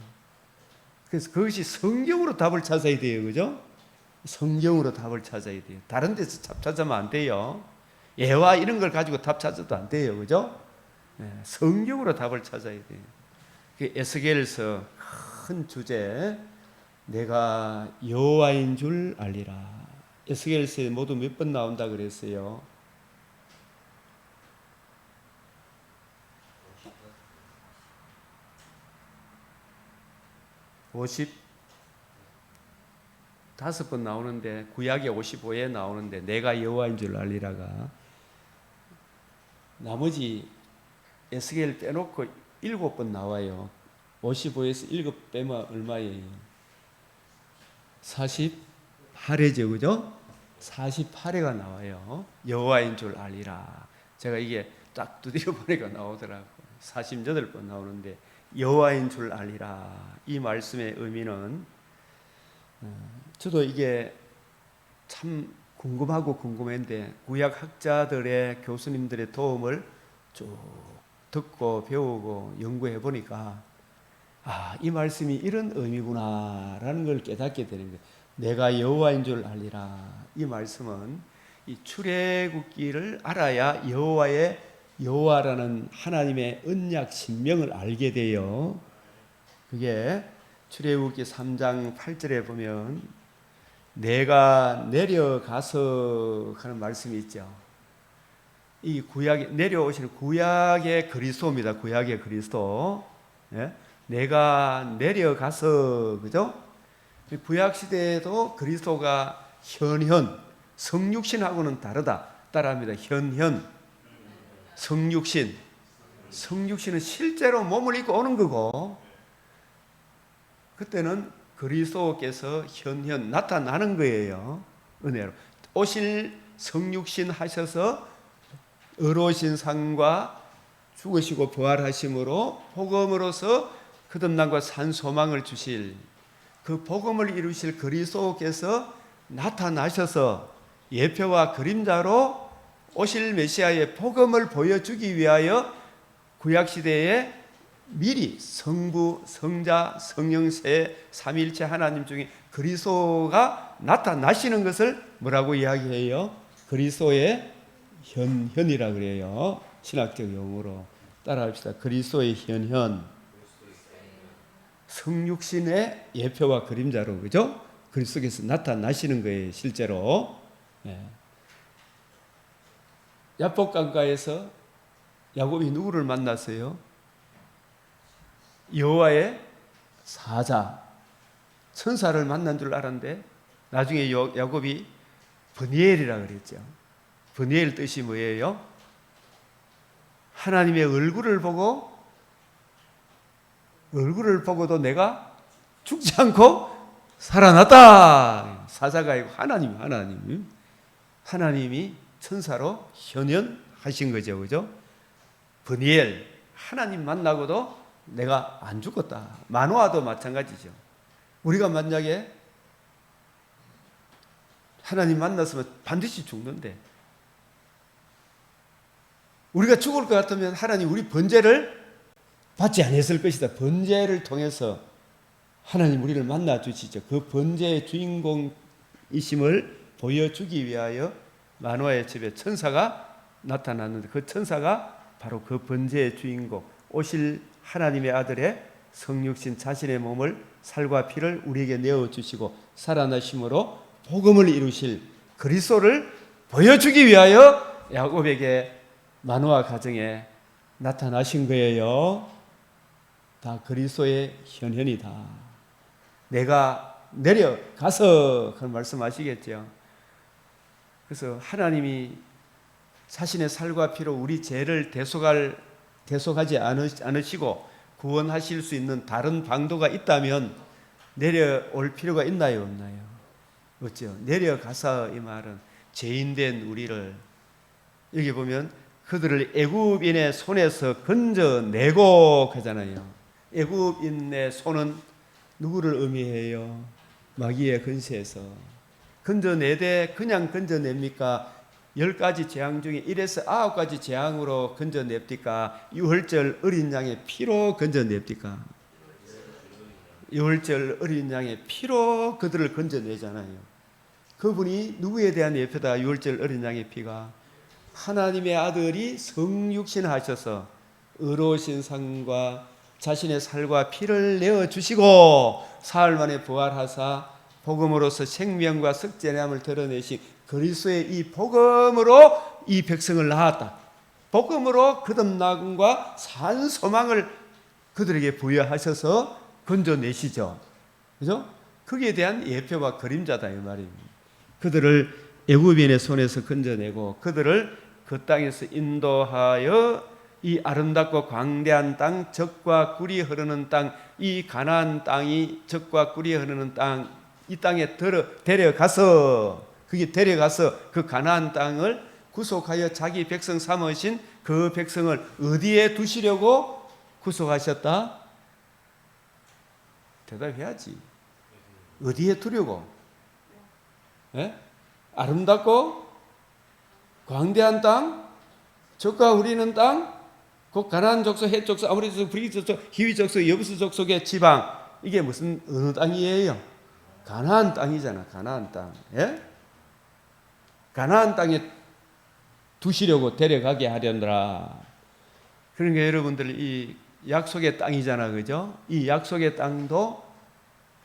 그래서 그것이 성경으로 답을 찾아야 돼요. 그죠? 성경으로 답을 찾아야 돼요. 다른 데서 답 찾으면 안 돼요. 예화 이런 걸 가지고 답 찾아도 안 돼요. 그죠? 네, 성경으로 답을 찾아야 돼요. 에스겔서 큰 주제 내가 여호와인 줄 알리라. 에스겔서에 모두 몇 번 나온다 그랬어요? 55번 나오는데 구약에 55에 나오는데 내가 여호와인 줄 알리라가 나머지 에스겔 빼놓고 7번 나와요. 55에서 7 빼면 얼마예요? 48회죠. 그죠? 48회가 나와요. 여호와인 줄 알리라. 제가 이게 딱 두드려 보니까 나오더라고요. 48번 나오는데 여호와인 줄 알리라. 이 말씀의 의미는 저도 이게 참 궁금했는데 구약 학자들의 교수님들의 도움을 쭉 듣고 배우고 연구해 보니까 이 말씀이 이런 의미구나라는 걸 깨닫게 되는 거예요. 내가 여호와인 줄 알리라. 이 말씀은 이 출애굽기를 알아야 여호와라는 하나님의 언약 신명을 알게 돼요. 그게 출애굽기 3장 8절에 보면 내가 내려가서 하는 말씀이 있죠. 이 구약에 내려오시는 구약의 그리스도입니다. 구약의 그리스도. 예? 내가 내려가서, 그죠? 구약 시대에도 그리스도가 현현, 성육신하고는 따라합니다. 현현, 성육신은 실제로 몸을 입고 오는 거고, 그때는 그리스도께서 현현 나타나는 거예요. 은혜로 오실 성육신 하셔서 의로우신 상과 죽으시고 부활하심으로 복음으로서 거듭남과 산 소망을 주실, 그 복음을 이루실 그리스도께서 나타나셔서 예표와 그림자로 오실 메시아의 복음을 보여주기 위하여 구약시대에 미리 성부, 성자, 성령 세 삼위일체 하나님 중에 그리스도가 나타나시는 것을 뭐라고 이야기해요? 그리스도의 현현이라 그래요. 신학적 용어로 따라합시다. 그리스도의 현현, 성육신의 예표와 그림자로, 그죠? 그리스도께서 나타나시는 거예요, 실제로. 예. 야복강가에서 야곱이 누구를 만났어요? 여호와의 사자, 천사를 만난 줄 알았는데 나중에 야곱이 브니엘이라 그랬죠. 브니엘 뜻이 뭐예요? 하나님의 얼굴을 보고도 내가 죽지 않고 살아났다. 사자가 아니고 하나님이 천사로 현현하신 거죠, 그죠? 브니엘, 하나님 만나고도 내가 안 죽었다. 마노아도 마찬가지죠. 우리가 만약에 하나님 만났으면 반드시 죽는데, 우리가 죽을 것 같으면 하나님 우리 번제를 받지 않았을 것이다. 번제를 통해서 하나님 우리를 만나 주시죠. 그 번제의 주인공이심을 보여주기 위하여 마노아의 집에 천사가 나타났는데, 그 천사가 바로 그 번제의 주인공, 오실 하나님의 아들의 성육신 자신의 몸을 살과 피를 우리에게 내어주시고 살아나심으로 복음을 이루실 그리스도를 보여주기 위하여 야곱에게 마노아 가정에 나타나신 거예요. 다 그리스도의 현현이다. 내가 내려가서 그런 말씀하시겠죠. 그래서 하나님이 자신의 살과 피로 우리 죄를 대속하지 않으시고 구원하실 수 있는 다른 방도가 있다면 내려올 필요가 있나요, 없나요? 없죠. 내려가서, 이 말은 죄인된 우리를, 여기 보면 그들을 애굽인의 손에서 건져내고 하잖아요. 애굽인의 손은 누구를 의미해요? 마귀의 근세에서 건져내되 그냥 건져냅니까? 10가지 재앙 중에 1에서 9가지 재앙으로 건져냅니까? 유월절 어린 양의 피로 건져냅니까? 유월절 어린 양의 피로 그들을 건져내잖아요. 그분이 누구에 대한 예표다? 유월절 어린 양의 피가 하나님의 아들이 성육신 하셔서 의로우신 상과 자신의 살과 피를 내어주시고 사흘 만에 부활하사 복음으로서 생명과 석전함을 드러내신 그리스도의 이 복음으로 이 백성을 낳았다. 복음으로 거듭남과 산 소망을 그들에게 부여하셔서 건져내시죠. 그죠? 거기에 대한 예표와 그림자다, 이 말입니다. 그들을 애굽인의 손에서 건져내고 그들을 그 땅에서 인도하여 이 아름답고 광대한 땅, 젖과 꿀이 흐르는 땅, 이 가나안 땅이 젖과 꿀이 흐르는 땅, 이 땅에 데려가서 그 가나안 땅을 구속하여 자기 백성 삼으신 그 백성을 어디에 두시려고 구속하셨다? 대답해야지. 어디에 두려고? 예? 아름답고 광대한 땅, 젖과 흐르는 땅, 그 그 가나안 족속, 헷 족속, 아모리 족속, 브리기 족속, 히위 족속, 여부스 족속의 지방, 이게 무슨 어느 땅이에요? 가나안 땅이잖아. 가나안 땅. 예? 가나안 땅에 두시려고 데려가게 하려느라. 그러니까 여러분들 이 약속의 땅이잖아, 그죠? 이 약속의 땅도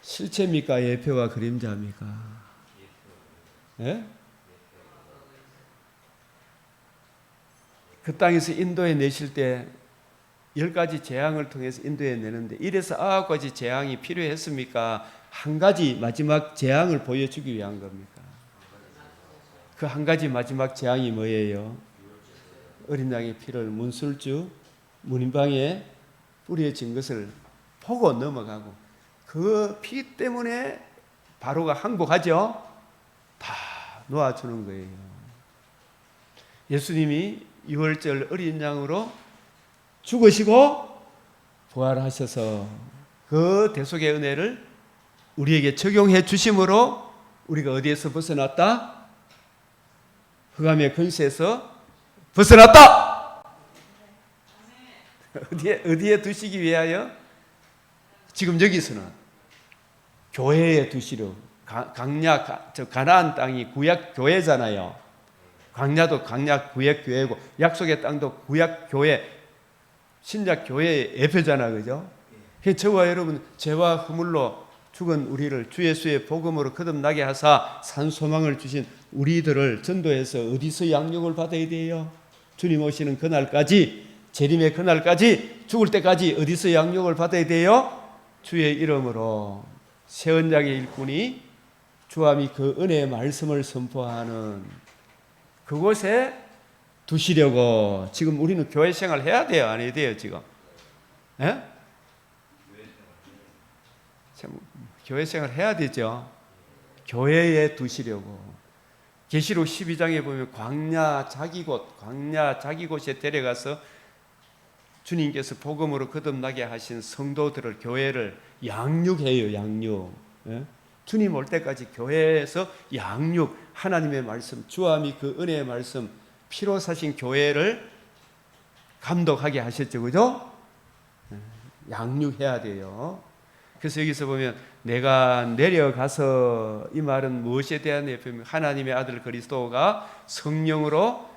실체입니까? 예표와 그림자입니까? 예? 그 땅에서 인도해 내실 때 10가지 재앙을 통해서 인도해 내는데 이래서 9가지 재앙이 필요했습니까? 한 가지 마지막 재앙을 보여주기 위한 겁니까? 그 한 가지 마지막 재앙이 뭐예요? 어린 양의 피를 문술주 문인방에 뿌려진 것을 보고 넘어가고 그 피 때문에 바로가 항복하죠? 다 놓아주는 거예요. 예수님이 6월절 어린 양으로 죽으시고 부활하셔서 그 대속의 은혜를 우리에게 적용해 주심으로 우리가 어디에서 벗어났다? 흑암의 권세에서 벗어났다! 어디에 두시기 위하여? 지금 여기서는 교회에 두시려. 가나안 땅이 구약 교회잖아요. 광야도 광야 구약 교회고 약속의 땅도 구약 교회, 신약 교회의 예표잖아, 그죠? 저와 여러분 죄와 허물로 죽은 우리를 주 예수의 복음으로 거듭나게 하사 산 소망을 주신 우리들을 전도해서 어디서 양육을 받아야 돼요? 주님 오시는 그날까지, 재림의 그날까지, 죽을 때까지 어디서 양육을 받아야 돼요? 주의 이름으로 새 언약의 일꾼이 주함이 그 은혜의 말씀을 선포하는 그곳에 두시려고 지금 우리는 교회 생활 해야 돼요? 안 해야 돼요 지금? 예? 교회 생활 해야 되죠. 교회에 두시려고. 계시록 12장에 보면 광야 자기 곳에 데려가서 주님께서 복음으로 거듭나게 하신 성도들을, 교회를 양육해요. 양육. 예? 주님 올 때까지 교회에서 양육, 하나님의 말씀, 주함이 그 은혜의 말씀, 피로 사신 교회를 감독하게 하셨죠. 그죠? 양육해야 돼요. 그래서 여기서 보면 내가 내려가서, 이 말은 무엇에 대한 예표입니까? 하나님의 아들 그리스도가 성령으로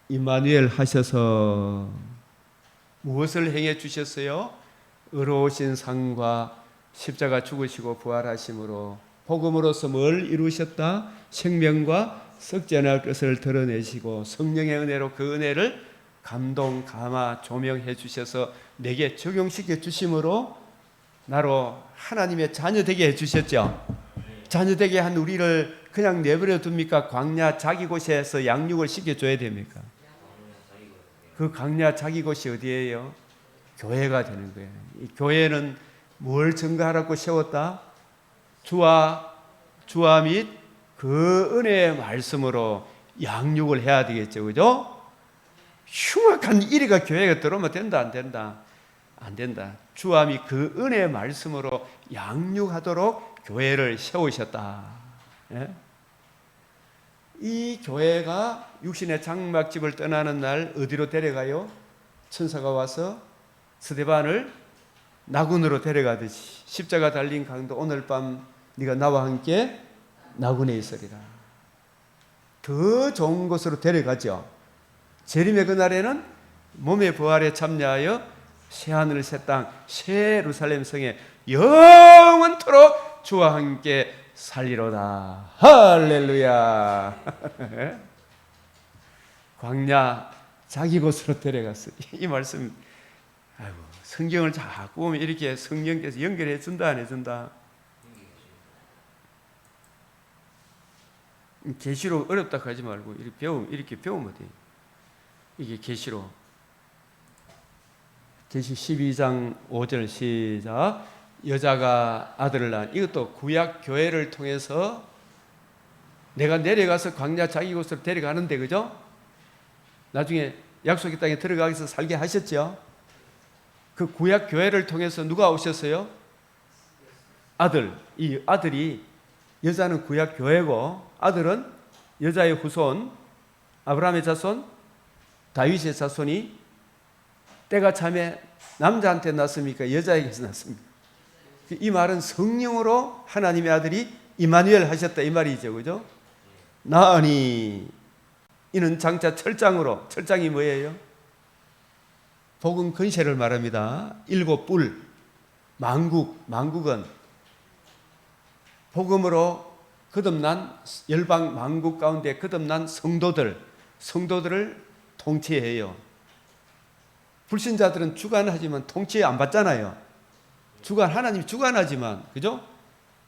임마누엘 하셔서 무엇을 행해 주셨어요? 의로우신 상과 십자가 죽으시고 부활하심으로 복음으로서 뭘 이루셨다? 생명과 썩지 않을 것을 드러내시고 성령의 은혜로 그 은혜를 감동, 감화, 조명해 주셔서 내게 적용시켜 주심으로 나로 하나님의 자녀 되게 해 주셨죠. 자녀 되게 한 우리를 그냥 내버려 둡니까? 광야 자기 곳에서 양육을 시켜줘야 됩니까? 그 광야 자기 곳이 어디예요? 교회가 되는 거예요. 이 교회는 뭘 증거하라고 세웠다? 주와 및 그 은혜의 말씀으로 양육을 해야 되겠죠. 그죠? 흉악한 이리가 교회가 들어오면 된다, 안 된다? 안 된다. 주와 및 그 은혜의 말씀으로 양육하도록 교회를 세우셨다. 예? 이 교회가 육신의 장막집을 떠나는 날 어디로 데려가요? 천사가 와서 스데반을 나군으로 데려가듯이 십자가 달린 강도 오늘 밤 네가 나와 함께 나군에 있으리라. 더 좋은 곳으로 데려가죠. 재림의 그날에는 몸의 부활에 참여하여 새하늘 새 땅 새 예루살렘 성에 영원토록 주와 함께 살리로다. 할렐루야. 광야 자기 곳으로 데려갔어. 이 말씀, 아이고, 성경을 자꾸 보면 이렇게 성령께서 연결해 준다, 안 해준다? 계시록 어렵다 하지 말고 이렇게 배우면 돼. 이게 계시록. 계시 12장 5절 시작. 여자가 아들을 낳은, 이것도 구약 교회를 통해서 내가 내려가서 광야 자기 곳으로 데려가는데, 그죠? 나중에 약속의 땅에 들어가서 살게 하셨죠. 그 구약 교회를 통해서 누가 오셨어요? 아들. 이 아들이, 여자는 구약 교회고 아들은 여자의 후손, 아브라함의 자손, 다윗의 자손이 때가 참에 남자한테 났습니까? 여자에게서 났습니까? 이 말은 성령으로 하나님의 아들이 임마누엘 하셨다 이 말이죠. 그죠? 나으니 이는 장차 철장으로, 철장이 뭐예요? 복음 근세를 말합니다. 일곱 뿔, 망국은 복음으로 거듭난 열방 만국 가운데 거듭난 성도들을 통치해요. 불신자들은 주관하지만 통치 안 받잖아요. 하나님 주관하지만, 그죠?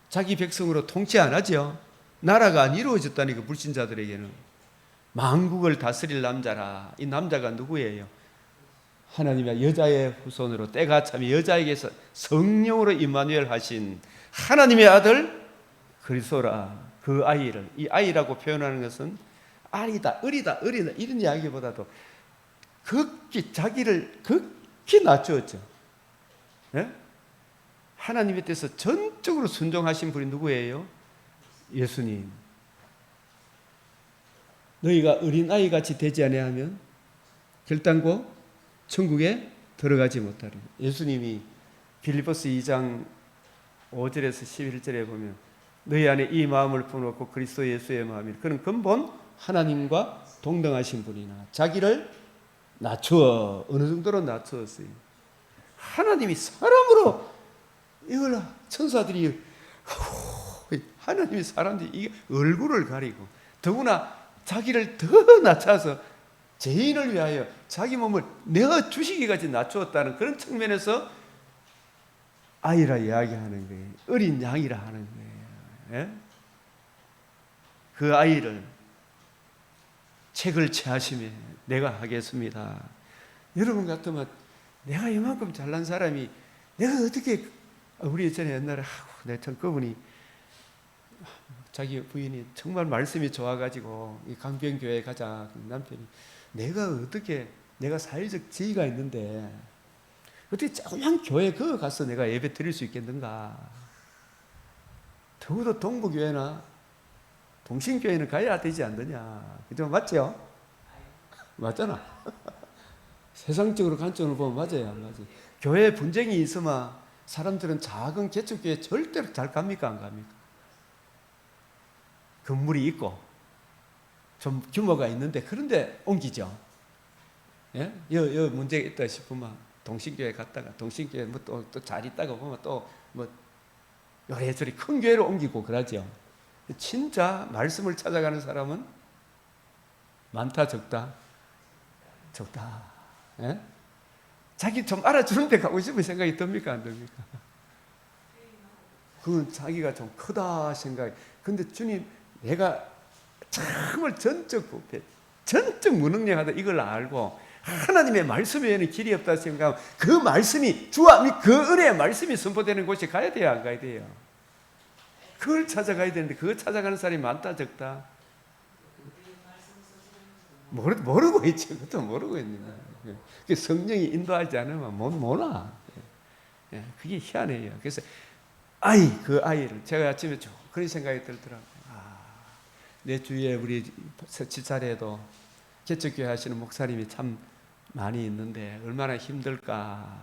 자기 백성으로 통치 안 하죠. 나라가 안 이루어졌다니까, 불신자들에게는. 만국을 다스릴 남자라. 이 남자가 누구예요? 하나님의 여자의 후손으로 때가 참에 여자에게서 성령으로 임마누엘 하신 하나님의 아들 그리스도라. 그 아이를, 이 아이라고 표현하는 것은 어리다 이런 이야기보다도 자기를 극히 낮추었죠. 네? 하나님에 대해서 전적으로 순종하신 분이 누구예요? 예수님. 너희가 어린아이 같이 되지 아니하면 결단코 천국에 들어가지 못하리. 예수님이 빌립보서 2장 5절에서 11절에 보면 너희 안에 이 마음을 품었고 그리스도 예수의 마음이, 그는 근본 하나님과 동등하신 분이나 자기를 낮추어. 어느 정도로 낮추었어요? 하나님이 사람으로, 이걸 천사들이, 하나님이 사람들이 이 얼굴을 가리고 더구나 자기를 더 낮춰서 죄인을 위하여 자기 몸을 내어 주시기까지 낮추었다는 그런 측면에서 아이라 이야기하는 거예요. 어린 양이라 하는 거예요. 예? 그 아이를 책을 취하심에 내가 하겠습니다. 여러분 같으면 내가 이만큼 잘난 사람이 내가 어떻게, 우리 예전에 옛날에 내 참 그분이 자기 부인이 정말 말씀이 좋아가지고 이 강변교회 가자. 남편이 내가 어떻게, 내가 사회적 지위가 있는데 어떻게 조그만 교회 그거 가서 내가 예배 드릴 수 있겠는가. 더욱더 동부교회나 동신교회는 가야 되지 않느냐. 그죠? 맞죠? 맞잖아. 세상적으로 관점으로 보면 맞아요, 안 맞아요? 교회에 분쟁이 있으면 사람들은 작은 개척교회 절대로 잘 갑니까, 안 갑니까? 건물이 있고 좀 규모가 있는데 그런데 옮기죠. 예? 여 문제가 있다 싶으면 동신교회 갔다가 동신교회 뭐 또 잘 있다가 보면 또 뭐 요래저래 큰 교회로 옮기고 그러죠. 진짜 말씀을 찾아가는 사람은 많다, 적다? 적다. 예? 자기 좀 알아주는 데 가고 싶은 생각이 듭니까, 안 듭니까? 그건 자기가 좀 크다 생각이. 근데 주님, 내가 정말 전적 부패, 전적 무능력하다 이걸 알고 하나님의 말씀 외에는 길이 없다 생각하면 그 말씀이, 그 은혜의 말씀이 선포되는 곳에 가야 돼요, 안 가야 돼요? 그걸 찾아가야 되는데 그거 찾아가는 사람이 많다, 적다? 모르고 있죠. 그것도 모르고 있는 거예요. 성령이 인도하지 않으면 모나. 그게 희한해요. 그래서 그 아이를 제가 아침에 그런 생각이 들더라고요. 내 주위에 우리 지차례에도 개척교회 하시는 목사님이 참 많이 있는데 얼마나 힘들까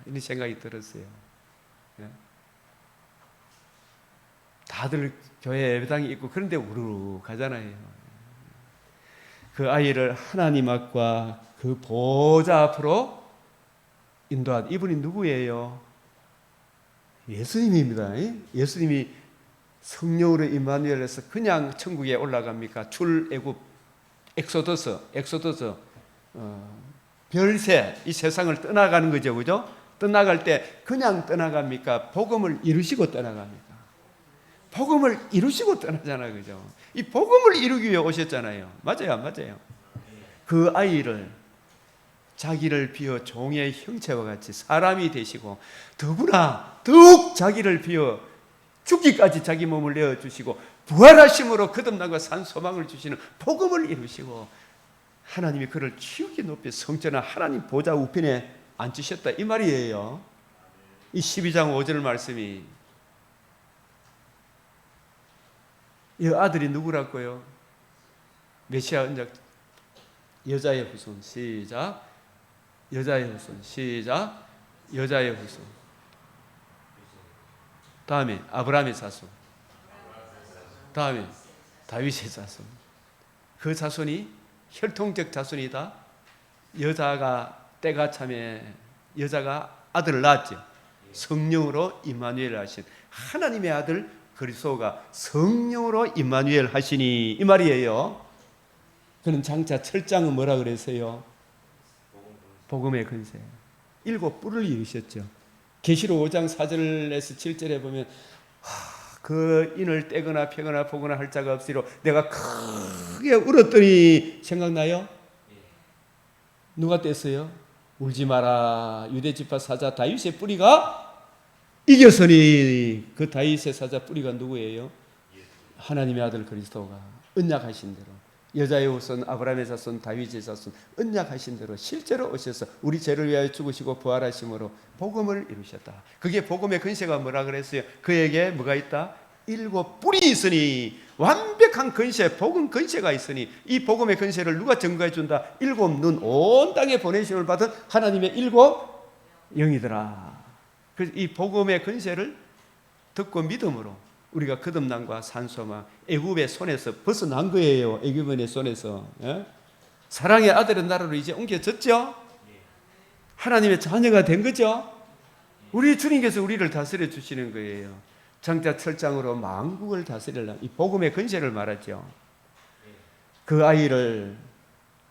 이런 생각이 들었어요. 다들 교회 예배당이 있고 그런데 우르르가잖아요. 그 아이를 하나님 앞과 그 보좌 앞으로 인도한 이분이 누구예요? 예수님입니다. 예수님이 성령으로 임마누엘에서 그냥 천국에 올라갑니까? 출애굽, 엑소더스, 별세, 이 세상을 떠나가는 거죠, 그죠? 떠나갈 때 그냥 떠나갑니까? 복음을 이루시고 떠나갑니까? 복음을 이루시고 떠나잖아요, 그죠? 이 복음을 이루기 위해 오셨잖아요. 맞아요, 안 맞아요? 그 아이를 자기를 비워 종의 형체와 같이 사람이 되시고 더구나 더욱 자기를 비워 죽기까지 자기 몸을 내어주시고 부활하심으로 거듭나고 산 소망을 주시는 복음을 이루시고 하나님이 그를 지극히 높이 성전한 하나님 보좌 우편에 앉히셨다 이 말이에요. 이 12장 5절 말씀이. 이 아들이 누구라고요? 메시아 언약 여자의 후손. 시작. 여자의 후손. 시작. 여자의 후손. 다음에 아브라함의 자손. 다음에 다윗의 자손. 그 자손이 혈통적 자손이다. 여자가 때가 참에 여자가 아들을 낳았죠. 성령으로 임마누엘 하신 하나님의 아들 그리스도가 성령으로 임마누엘 하시니 이 말이에요. 그는 장차 철장은 뭐라 그랬어요? 복음의 근세. 7뿔을 이루셨죠. 계시록 5장 4절에서 7절에 보면 그 인을 떼거나 펴거나 보거나 할 자가 없으리로 내가 크게 울었더니 생각나요? 누가 뗐어요? 울지 마라. 유대 지파 사자 다윗의 뿌리가 이겼으니 그 다윗의 사자 뿌리가 누구예요? 하나님의 아들 그리스도가 언약하신 대로 여자의 후손 아브라함의 자손 다윗의 자손 언약하신 대로 실제로 오셔서 우리 죄를 위하여 죽으시고 부활하심으로 복음을 이루셨다. 그게 복음의 근세가 뭐라 그랬어요? 그에게 뭐가 있다? 7뿔이 있으니 완벽한 근세, 복음 근세가 있으니 이 복음의 근세를 누가 증거해 준다? 7눈 온 땅에 보내심을 받은 하나님의 7 영이더라. 그래서 이 복음의 근세를 듣고 믿음으로 우리가 거듭남과 산소망 애굽의 손에서 벗어난 거예요. 애굽인의 손에서. 예? 사랑의 아들의 나라로 이제 옮겨졌죠. 하나님의 자녀가 된 거죠. 우리 주님께서 우리를 다스려 주시는 거예요. 장차 철장으로 만국을 다스리려 이 복음의 근세를 말하죠. 그 아이를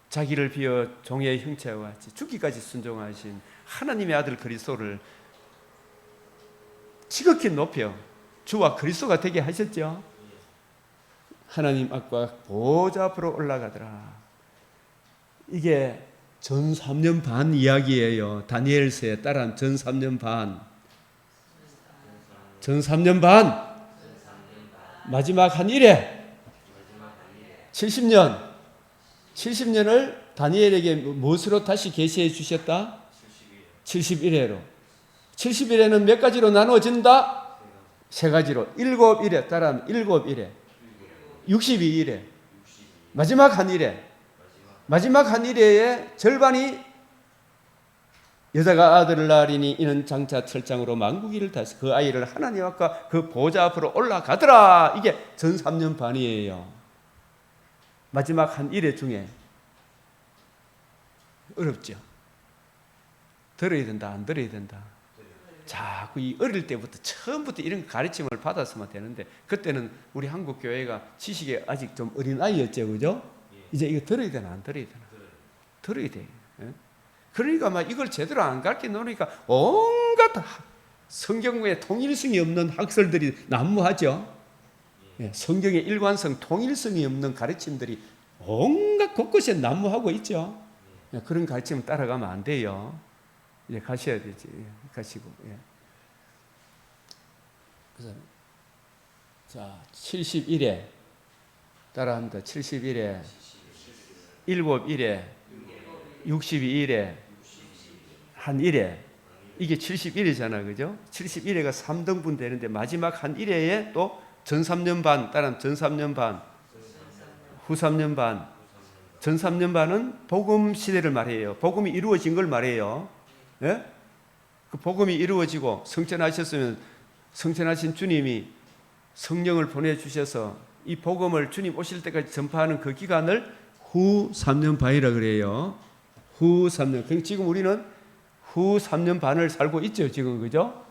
자기를 비워 종의 형체와 같이 죽기까지 순종하신 하나님의 아들 그리스도를 지극히 높여 주와 그리스도가 되게 하셨죠. 하나님 앞과 보좌 앞으로 올라가더라. 이게 전 3년 반 이야기예요. 다니엘서에 따른 전 3년 반. 전 3년 반. 마지막 한 일에 70년. 70년을 다니엘에게 무엇으로 다시 계시해 주셨다? 71회로. 71회는 몇 가지로 나누어진다? 3가지로. 7일에 따라하면 7일에 62일에 마지막 한 일에 마지막 한 일에 절반이 여자가 아들을 낳으리니 이는 장차 철장으로 만국일을 다시 그 아이를 하나님 앞과 그 보좌 앞으로 올라가더라. 이게 전 3년 반이에요. 마지막 한 일회 중에 어렵죠. 들어야 된다 안 들어야 된다. 자꾸 이 어릴 때부터 처음부터 이런 가르침을 받았으면 되는데 그때는 우리 한국 교회가 지식에 아직 좀 어린 아이였죠, 그죠? 이제 이거 들어야 되나 안 들어야 되나? 들어야 돼. 그러니까 막 이걸 제대로 안 가르쳐 놓으니까 온갖 성경에 통일성이 없는 학설들이 난무하죠. 성경의 일관성, 통일성이 없는 가르침들이 온갖 곳곳에 난무하고 있죠. 그런 가르침을 따라가면 안 돼요. 이제 가셔야 되지. 가시고. 그래서 자, 71회 따라합니다. 71회 7일에 62일에 한 일에 이게 71회잖아. 그죠? 71회가 3등분 되는데 마지막 한 1회에 또 전 3년 반 따라하면 전 3년 반 후 3년 반 전 3년 반은 복음 시대를 말해요. 복음이 이루어진 걸 말해요. 예? 그 복음이 이루어지고 성천하셨으면 성천하신 주님이 성령을 보내주셔서 이 복음을 주님 오실 때까지 전파하는 그 기간을 후 3년 반이라 그래요. 후 3년. 그러니까 지금 우리는 후 3년 반을 살고 있죠. 지금 그죠?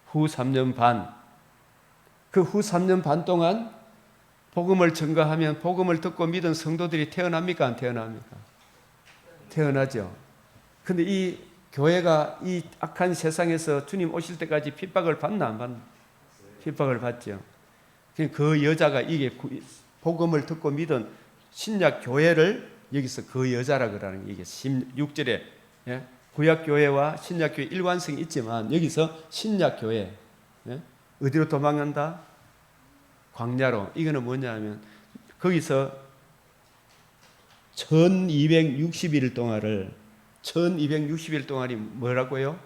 후 3년 반. 그 후 3년 반 동안 복음을 전가하면 복음을 듣고 믿은 성도들이 태어납니까? 안 태어납니까? 태어나죠. 근데 이 교회가 이 악한 세상에서 주님 오실 때까지 핍박을 받나 안 받나? 핍박을 받죠. 그 여자가 이게 복음을 듣고 믿은 신약 교회를 여기서 그 여자라 그러는 게 이게 16절에 구약 교회와 신약 교회 일관성이 있지만 여기서 신약 교회 어디로 도망간다? 광야로. 이거는 뭐냐면 거기서 1260일 동안을 1260일 동안이 뭐라고요?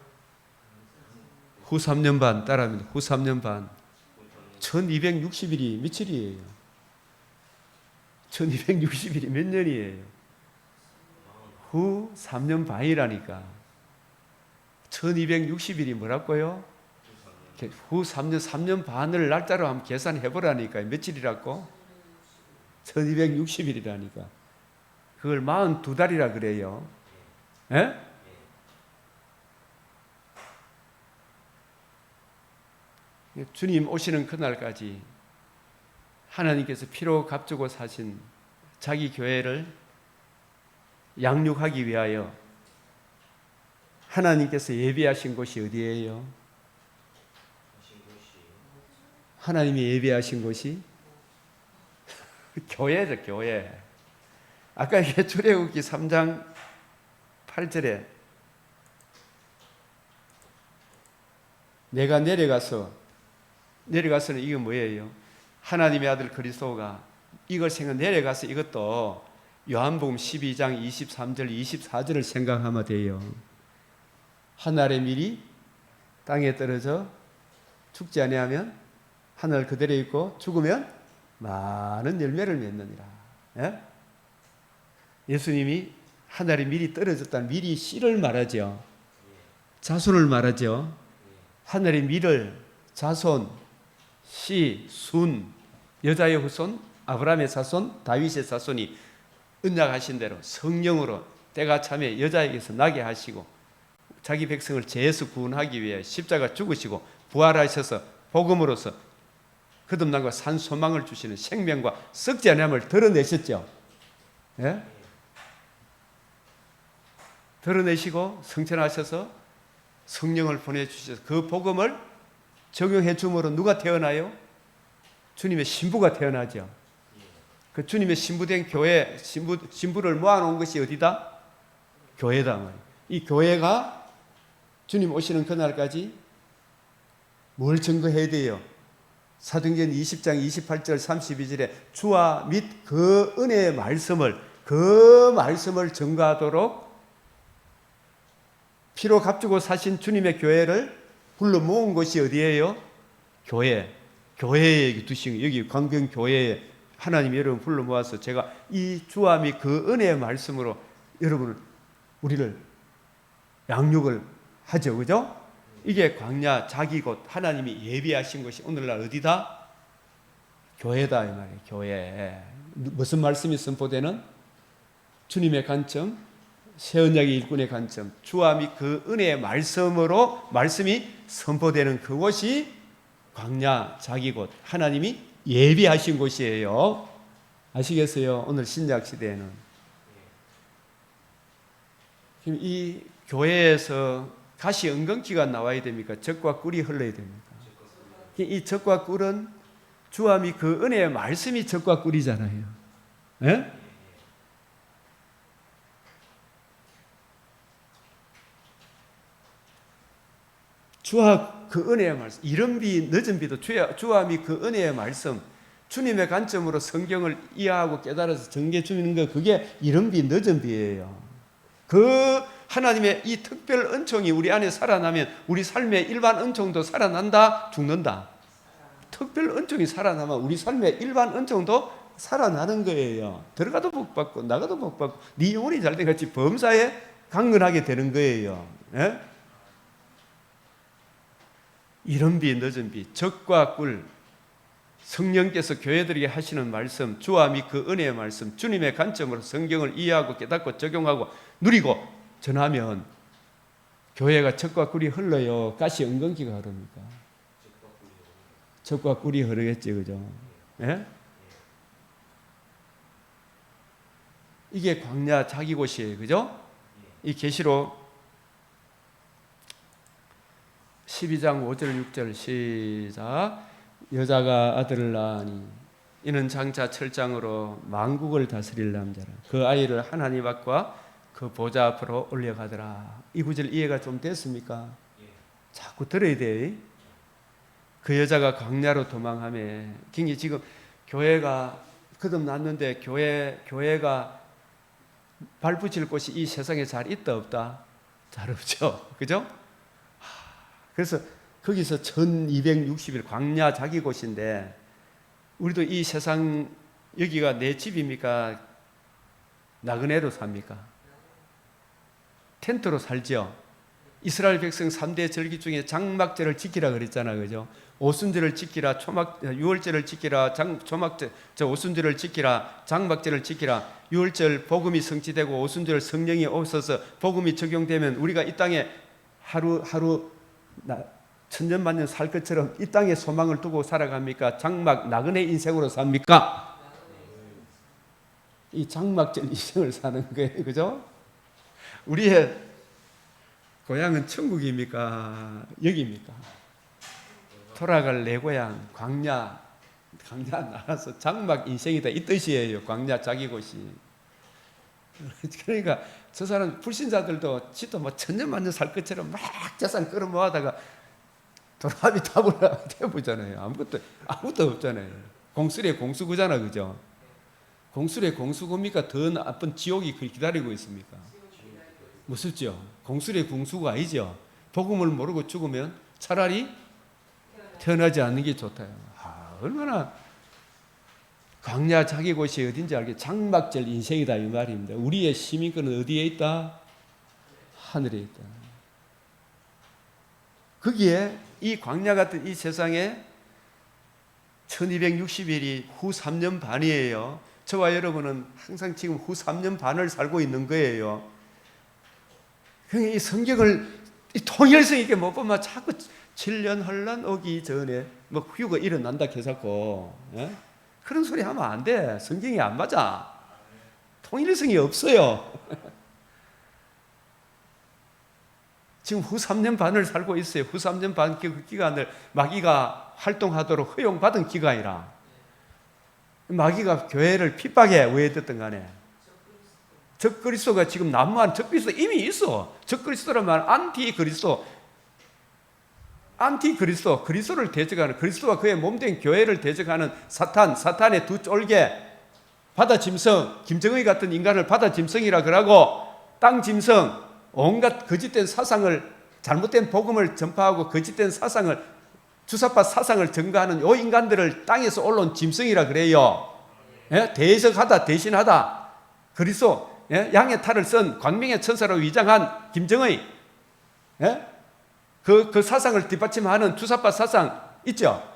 후 3년 반 따라합니다. 후 3년 반 1260일이 며칠이에요? 1260일이 몇 년이에요? 후 3년 반이라니까. 1260일이 뭐라고요? 후 3년 반을 날짜로 한번 계산해 보라니까요. 며칠이라고? 1260일이라니까. 그걸 42달이라 그래요. 예? 주님 오시는 그날까지 하나님께서 피로 값주고 사신 자기 교회를 양육하기 위하여 하나님께서 예비하신 곳이 어디예요? 하나님이 예비하신 곳이 교회죠, 교회. 아까 이게 출애굽기 3장 8절에 내가 내려가서는 이게 뭐예요? 하나님의 아들 그리스도가 이걸 내려가서 이것도 요한복음 12장 23절 24절을 생각하면 돼요. 하늘의 밀이 땅에 떨어져 죽지 아니하면 하늘 그대로 있고 죽으면 많은 열매를 맺느니라. 예? 예수님이 하늘의 밀이 떨어졌다는 밀이 씨를 말하죠. 자손을 말하죠. 하늘의 밀을 자손, 씨, 순, 여자의 후손, 아브라함의 자손, 다윗의 자손이 언약하신 대로 성령으로 때가 참에 여자에게서 나게 하시고 자기 백성을 죄에서 구원하기 위해 십자가 죽으시고 부활하셔서 복음으로서 거듭남과 산 소망을 주시는 생명과 썩지 않음을 드러내셨죠. 예? 드러내시고 성천하셔서 성령을 보내주셔서 그 복음을 적용해 줌으로 누가 태어나요? 주님의 신부가 태어나죠. 그 주님의 신부된 교회, 신부를 모아놓은 것이 어디다? 교회다 말이에요. 이 교회가 주님 오시는 그날까지 뭘 증거해야 돼요? 사도행전 20장 28절 32절에 주와 및 그 은혜의 말씀을 증거하도록 피로 값주고 사신 주님의 교회를 불러 모은 곳이 어디예요? 교회. 교회에 두신 여기 광병교회에 하나님이 여러분 불러 모아서 제가 이 주와 및 그 은혜의 말씀으로 여러분을 우리를 양육을 하죠. 그죠? 이게 광야 자기 곳 하나님이 예비하신 것이 오늘날 어디다? 교회다 이 말이에요. 교회. 무슨 말씀이 선포되는? 주님의 관점, 새언약의 일꾼의 관점, 주와 및 그 은혜의 말씀으로 말씀이 선포되는 그곳이 광야 자기 곳 하나님이 예비하신 곳이에요. 아시겠어요? 오늘 신약 시대에는 이 교회에서 가시 은근기가 나와야 됩니까? 젖과 꿀이 흘러야 됩니까? 이 젖과 꿀은 주와 및 그 은혜의 말씀이 젖과 꿀이잖아요. 예? 주와 그 은혜의 말씀, 이른 비 늦은 비도 주와 및 그 은혜의 말씀, 주님의 관점으로 성경을 이해하고 깨달아서 전개 주는 거 그게 이른 비 늦은 비예요. 그 하나님의 이 특별 은총이 우리 안에 살아나면 우리 삶의 일반 은총도 살아난다, 죽는다. 특별 은총이 살아나면 우리 삶의 일반 은총도 살아나는 거예요. 들어가도 복 받고 나가도 복 받고 네 영혼이 잘 된 같이 범사에 강건하게 되는 거예요. 예? 이른 비 늦은 비, 적과 꿀, 성령께서 교회들에게 하시는 말씀, 주와 및 그 은혜의 말씀, 주님의 관점으로 성경을 이해하고 깨닫고 적용하고 누리고 전하면 교회가 적과 꿀이 흘러요? 가시 은근기가 흐릅니까? 적과 꿀이 흐르겠지, 그죠? 예? 이게 광야 자기 곳이에요, 그죠? 이 계시록 12장 5절 6절 시작. 여자가 아들을 낳으니 이는 장차 철장으로 만국을 다스릴 남자라. 그 아이를 하나님 앞과 그 보좌 앞으로 올려가더라. 이 구절 이해가 좀 됐습니까? 자꾸 들어야 돼. 그 여자가 광야로 도망하며 굉장히 지금 교회가 거듭났는데 교회가 발붙일 곳이 이 세상에 잘 있다 없다? 잘 없죠. 그죠? 그래서 거기서 1260일 광야 자기 곳인데 우리도 이 세상 여기가 내 집입니까? 나그네로 삽니까? 텐트로 살죠. 이스라엘 백성 3대 절기 중에 장막절을 지키라 그랬잖아, 그죠? 오순절을 지키라, 유월절을 지키라, 초막절, 오순절을 지키라, 장막절을 지키라. 유월절 복음이 성취되고 오순절 성령이 오셔서 복음이 적용되면 우리가 이 땅에 하루 천년만년 살 것처럼 이 땅에 소망을 두고 살아갑니까? 장막 나그네 인생으로 삽니까? 이 장막절 인생을 사는 거예요, 그죠? 우리의 고향은 천국입니까? 여기입니까? 돌아갈 내 고향 광야 나가서 장막 인생이다 이 뜻이에요. 광야 자기 곳이. 그러니까 저 사람 불신자들도 지도 뭐 천년만년 살 것처럼 막 재산 끌어모아다가 도라미 타보라 해보잖아요. 아무것도 없잖아요. 공술의 공수구잖아, 그죠? 공술의 공수구입니까? 더 나쁜 지옥이 기다리고 있습니까? 무섭죠? 공술의 공수가 아니죠. 복음을 모르고 죽으면 차라리 태어나지 않는 게 좋다. 얼마나 광야 자기 곳이 어딘지 알게 장막절 인생이다 이 말입니다. 우리의 시민권은 어디에 있다? 하늘에 있다. 거기에 이 광야 같은 이 세상에 1260일이 후 3년 반이에요. 저와 여러분은 항상 지금 후 3년 반을 살고 있는 거예요. 이 성경을 통일성 있게 못 보면 자꾸 7년 혼란 오기 전에 뭐 휴가 일어난다 해서고 그런 소리 하면 안 돼. 성경이 안 맞아. 통일성이 없어요. 지금 후 3년 반을 살고 있어요. 후 3년 반 그 기간을 마귀가 활동하도록 허용받은 기간이라. 마귀가 교회를 핍박해. 왜 됐든 간에. 적그리스도가 지금 난무한 적그리스도 이미 있어. 적그리스도란 말은 안티그리스도, 그리스도를 대적하는, 그리스도와 그의 몸된 교회를 대적하는 사탄의 두 쫄개, 바다짐승, 김정의 같은 인간을 바다짐승이라 그러고, 땅짐승, 온갖 거짓된 사상을, 잘못된 복음을 전파하고 거짓된 사상을, 주사파 사상을 증거하는 이 인간들을 땅에서 올라온 짐승이라 그래요. 예? 대적하다, 대신하다. 그리스도, 예? 양의 탈을 쓴 광명의 천사로 위장한 김정의, 예? 그 사상을 뒷받침하는 주사파 사상 있죠?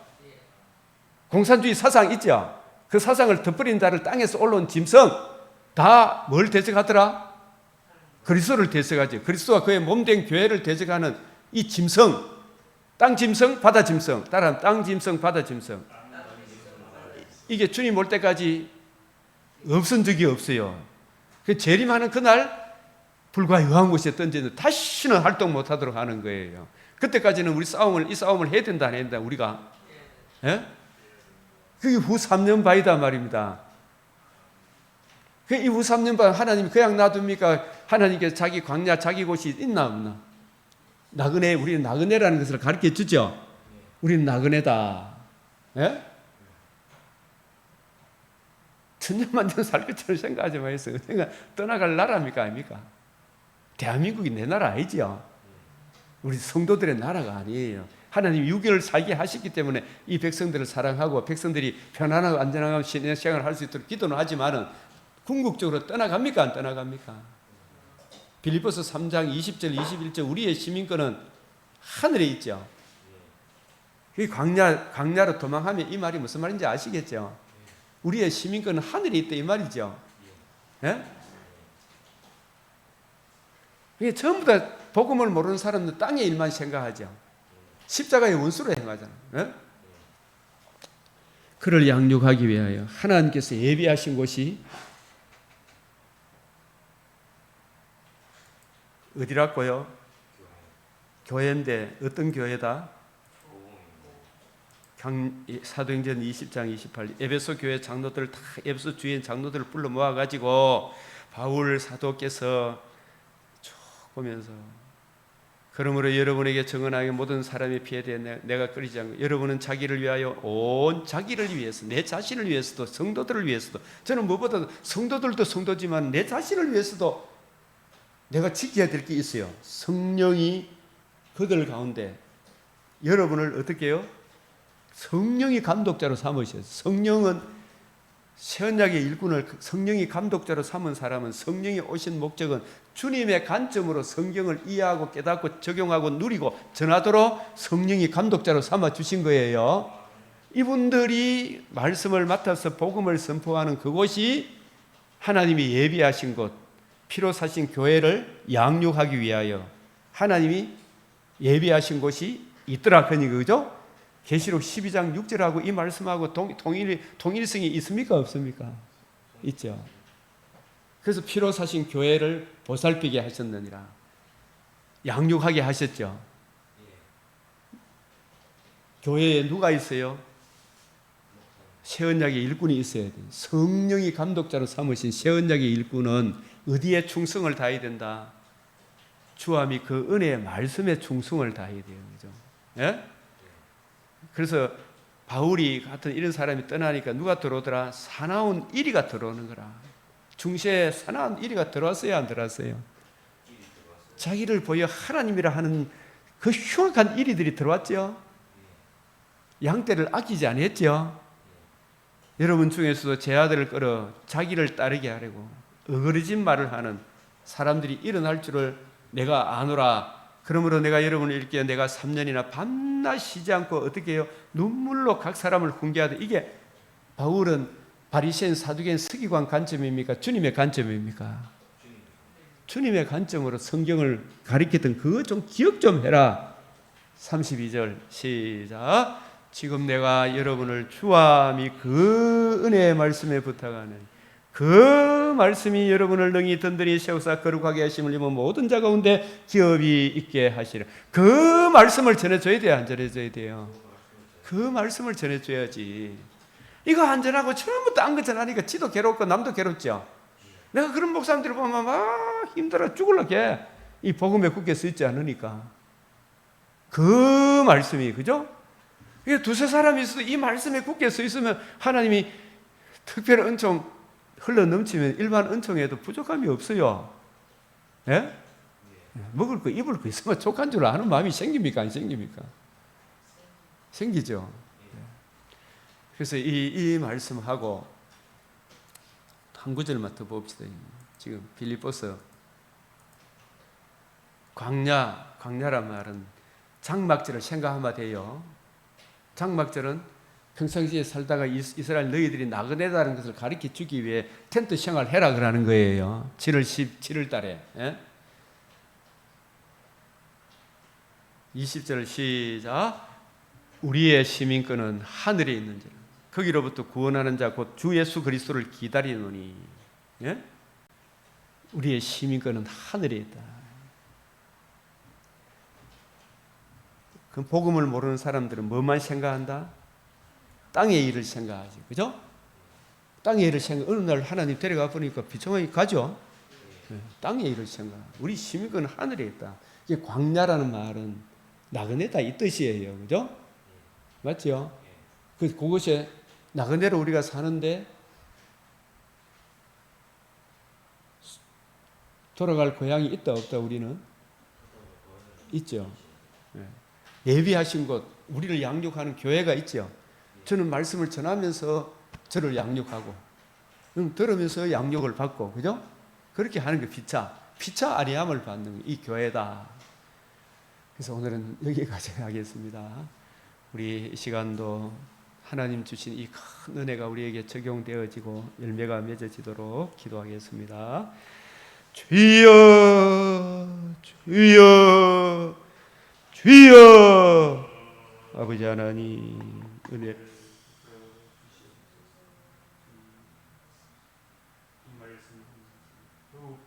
공산주의 사상 있죠? 그 사상을 덮어린 자를 땅에서 올라온 짐승 다 뭘 대적하더라? 그리스도를 대적하지. 그리스도와 그의 몸된 교회를 대적하는 이 짐승, 땅 짐승, 바다 짐승. 따라하면 땅 짐승, 바다 짐승. 이게 주님 올 때까지 없은 적이 없어요. 그 재림하는 그날 불과 유황못에 던지는 다시는 활동 못하도록 하는 거예요. 그때까지는 우리 이 싸움을 해야 된다, 안 해야 된다, 우리가. 예? 그게 후 3년 반이다 말입니다. 그 이 후 3년 반 하나님이 그냥 놔둡니까? 하나님께 자기 광야, 자기 곳이 있나 없나? 나그네, 우리는 나그네라는 것을 가르쳐 주죠. 우리는 나그네다. 예? 천년만년 살 것처럼 생각하지 마세요. 떠나갈 나라입니까, 아닙니까? 대한민국이 내 나라 아니죠. 우리 성도들의 나라가 아니에요. 하나님이 6개월 살게 하셨기 때문에 이 백성들을 사랑하고 백성들이 편안하고 안전하고 신앙생활을 할 수 있도록 기도는 하지만은 궁극적으로 떠나갑니까, 안 떠나갑니까? 빌립보서 3장 20절 21절 우리의 시민권은 하늘에 있죠. 이 광야로 도망하면 이 말이 무슨 말인지 아시겠죠? 우리의 시민권은 하늘에 있다 이 말이죠. 예? 이게 전부 다 복음을 모르는 사람은 땅의 일만 생각하죠. 십자가의 원수로 행하잖아요. 예? 그를 양육하기 위하여 하나님께서 예비하신 곳이 어디라고요? 교회인데 어떤 교회다? 사도행전 20장 28 에베소 교회 장로들 다 에베소 주인 장로들을 불러 모아가지고 바울 사도께서 쭉 보면서 그러므로 여러분에게 정언하여 모든 사람의 피에 대해 내가 끊이지 않고 여러분은 자기를 위하여 온 자기를 위해서 내 자신을 위해서도 성도들을 위해서도 저는 무엇보다 성도들도 성도지만 내 자신을 위해서도 내가 지켜야 될 게 있어요. 성령이 그들 가운데 여러분을 어떻게 해요? 성령이 감독자로 삼으셔요. 성령은 새 언약의 일꾼을 성령이 감독자로 삼은 사람은 성령이 오신 목적은 주님의 관점으로 성경을 이해하고 깨닫고 적용하고 누리고 전하도록 성령이 감독자로 삼아 주신 거예요. 이분들이 말씀을 맡아서 복음을 선포하는 그곳이 하나님이 예비하신 곳, 피로 사신 교회를 양육하기 위하여 하나님이 예비하신 곳이 있더라. 그죠? 계시록 12장 6절하고 이 말씀하고 동일성이 있습니까? 없습니까? 있죠. 그래서 피로 사신 교회를 보살피게 하셨느니라. 양육하게 하셨죠. 교회에 누가 있어요? 새 언약의 일꾼이 있어야 돼요. 성령이 감독자로 삼으신 새 언약의 일꾼은 어디에 충성을 다해야 된다? 주와 및 그 은혜의 말씀에 충성을 다해야 돼요. 그죠? 예? 그래서 바울이 같은 이런 사람이 떠나니까 누가 들어오더라? 사나운 이리가 들어오는 거라. 중세에 사나운 이리가 들어왔어요? 안 들어왔어요? 자기를 보여 하나님이라 하는 그 흉악한 이리들이 들어왔죠? 양떼를 아끼지 않았죠? 여러분 중에서도 제 아들을 끌어 자기를 따르게 하려고 어그러진 말을 하는 사람들이 일어날 줄을 내가 아노라. 그러므로 내가 여러분을 읽기에 내가 3년이나 밤낮 쉬지 않고 어떻게 해요? 눈물로 각 사람을 훈계하되 이게 바울은 바리새인 사두개인 서기관 관점입니까? 주님의 관점입니까? 주님의 관점으로 성경을 가리켰던 그거 좀 기억 좀 해라. 32절 시작. 지금 내가 여러분을 주와 및 그 은혜의 말씀에 부탁하는 그 말씀이 여러분을 능히 든든히 세우사 거룩하게 하심을 입은 모든 자 가운데 기업이 있게 하시라. 그 말씀을 전해줘야 돼요? 안 전해줘야 돼요? 그 말씀을 전해줘야지. 이거 안 전하고 처음부터 안 전하니까 지도 괴롭고 남도 괴롭죠. 내가 그런 목사님들 보면 막 힘들어 죽을라게 이 복음에 굳게 서 있지 않으니까. 그 말씀이, 그죠? 이게 두세 사람이 있어도 이 말씀에 굳게 서 있으면 하나님이 특별한 은총 흘러 넘치면 일반 은총에도 부족함이 없어요. 예? 먹을 거 입을 거 있으면 족한 줄 아는 마음이 생깁니까? 안 생깁니까? 생기죠. 그래서 이 말씀하고 한 구절만 더 봅시다. 지금 빌립보서 광야란 말은 장막절을 생각하면 돼요. 장막절은 평상시에 살다가 이스라엘 너희들이 나그네다는 것을 가르쳐 주기 위해 텐트 생활해라 그러는 거예요. 7월 달에. 예? 20절 시작. 우리의 시민권은 하늘에 있는지라. 거기로부터 구원하는 자 곧 주 예수 그리스도를 기다리노니. 예? 우리의 시민권은 하늘에 있다. 그 복음을 모르는 사람들은 뭐만 생각한다? 땅의 일을 생각하지. 그죠? 땅의 일을 생각. 어느 날 하나님 데려가 보니까 비청하게 가죠. 네, 땅의 일을 생각. 우리 시민권은 하늘에 있다. 이게 광야라는 말은 나그네다 이 뜻이에요. 그죠? 맞죠? 그곳에 나그네로 우리가 사는데 돌아갈 고향이 있다 없다 우리는? 있죠. 네. 예비하신 곳, 우리를 양육하는 교회가 있죠. 저는 말씀을 전하면서 저를 양육하고 들으면서 양육을 받고, 그죠? 그렇게 하는 게 피차 아리함을 받는 이 교회다. 그래서 오늘은 여기까지 하겠습니다. 우리 이 시간도 하나님 주신 이 큰 은혜가 우리에게 적용되어지고 열매가 맺어지도록 기도하겠습니다. 주여 주여 주여. 아버지 하나님 은혜 더욱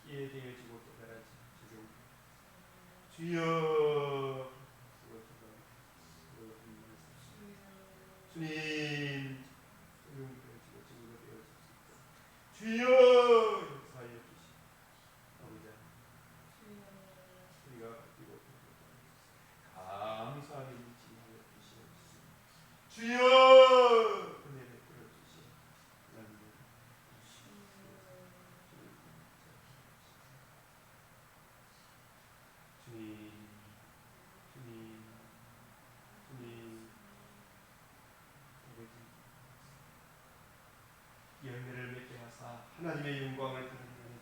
이해되어지고 주여 주님 주여 사여 주시 아버지 우리가 감사하게 미치게 주시옵소서. 주여 은혜를 베풀어 주시옵소서. 주님 하나님의 영광을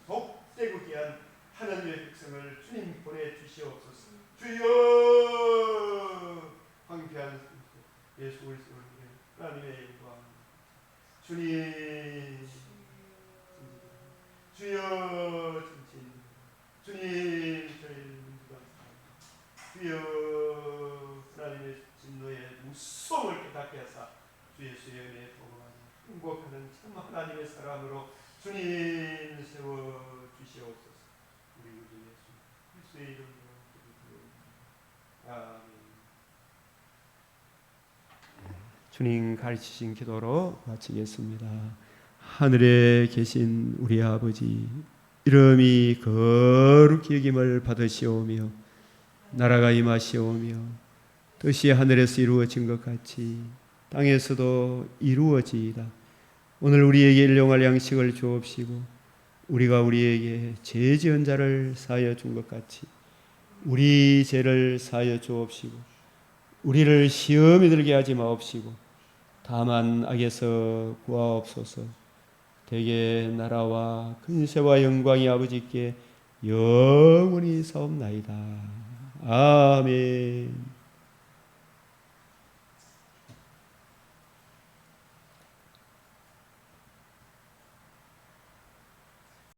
복되고 귀한 하나님의 백성을 주님 보내주시옵소서. 주여 황폐한 예수 그리스도 하나님의 영광 주님 주여 주님 저희를 주여 하나님의 진노의 무서움을 깨닫게 하사 주 예수의 은혜에 행복하는 참 하나님의 사랑으로 주님 세워 주시옵소서. 우리 구주 예수 그리스도의 이름으로 기도드립니다. 아멘. 주님 가르치신 기도로 마치겠습니다. 하늘에 계신 우리 아버지, 이름이 거룩히 여김을 받으시오며 나라가 임하시오며 뜻이 하늘에서 이루어진 것 같이 땅에서도 이루어지이다. 오늘 우리에게 일용할 양식을 주옵시고 우리가 우리에게 죄 지은 자를 사하여 준 것 같이 우리 죄를 사하여 주옵시고 우리를 시험에 들게 하지 마옵시고 다만 악에서 구하옵소서. 대개 나라와 근세와 영광이 아버지께 영원히 사옵나이다. 아멘.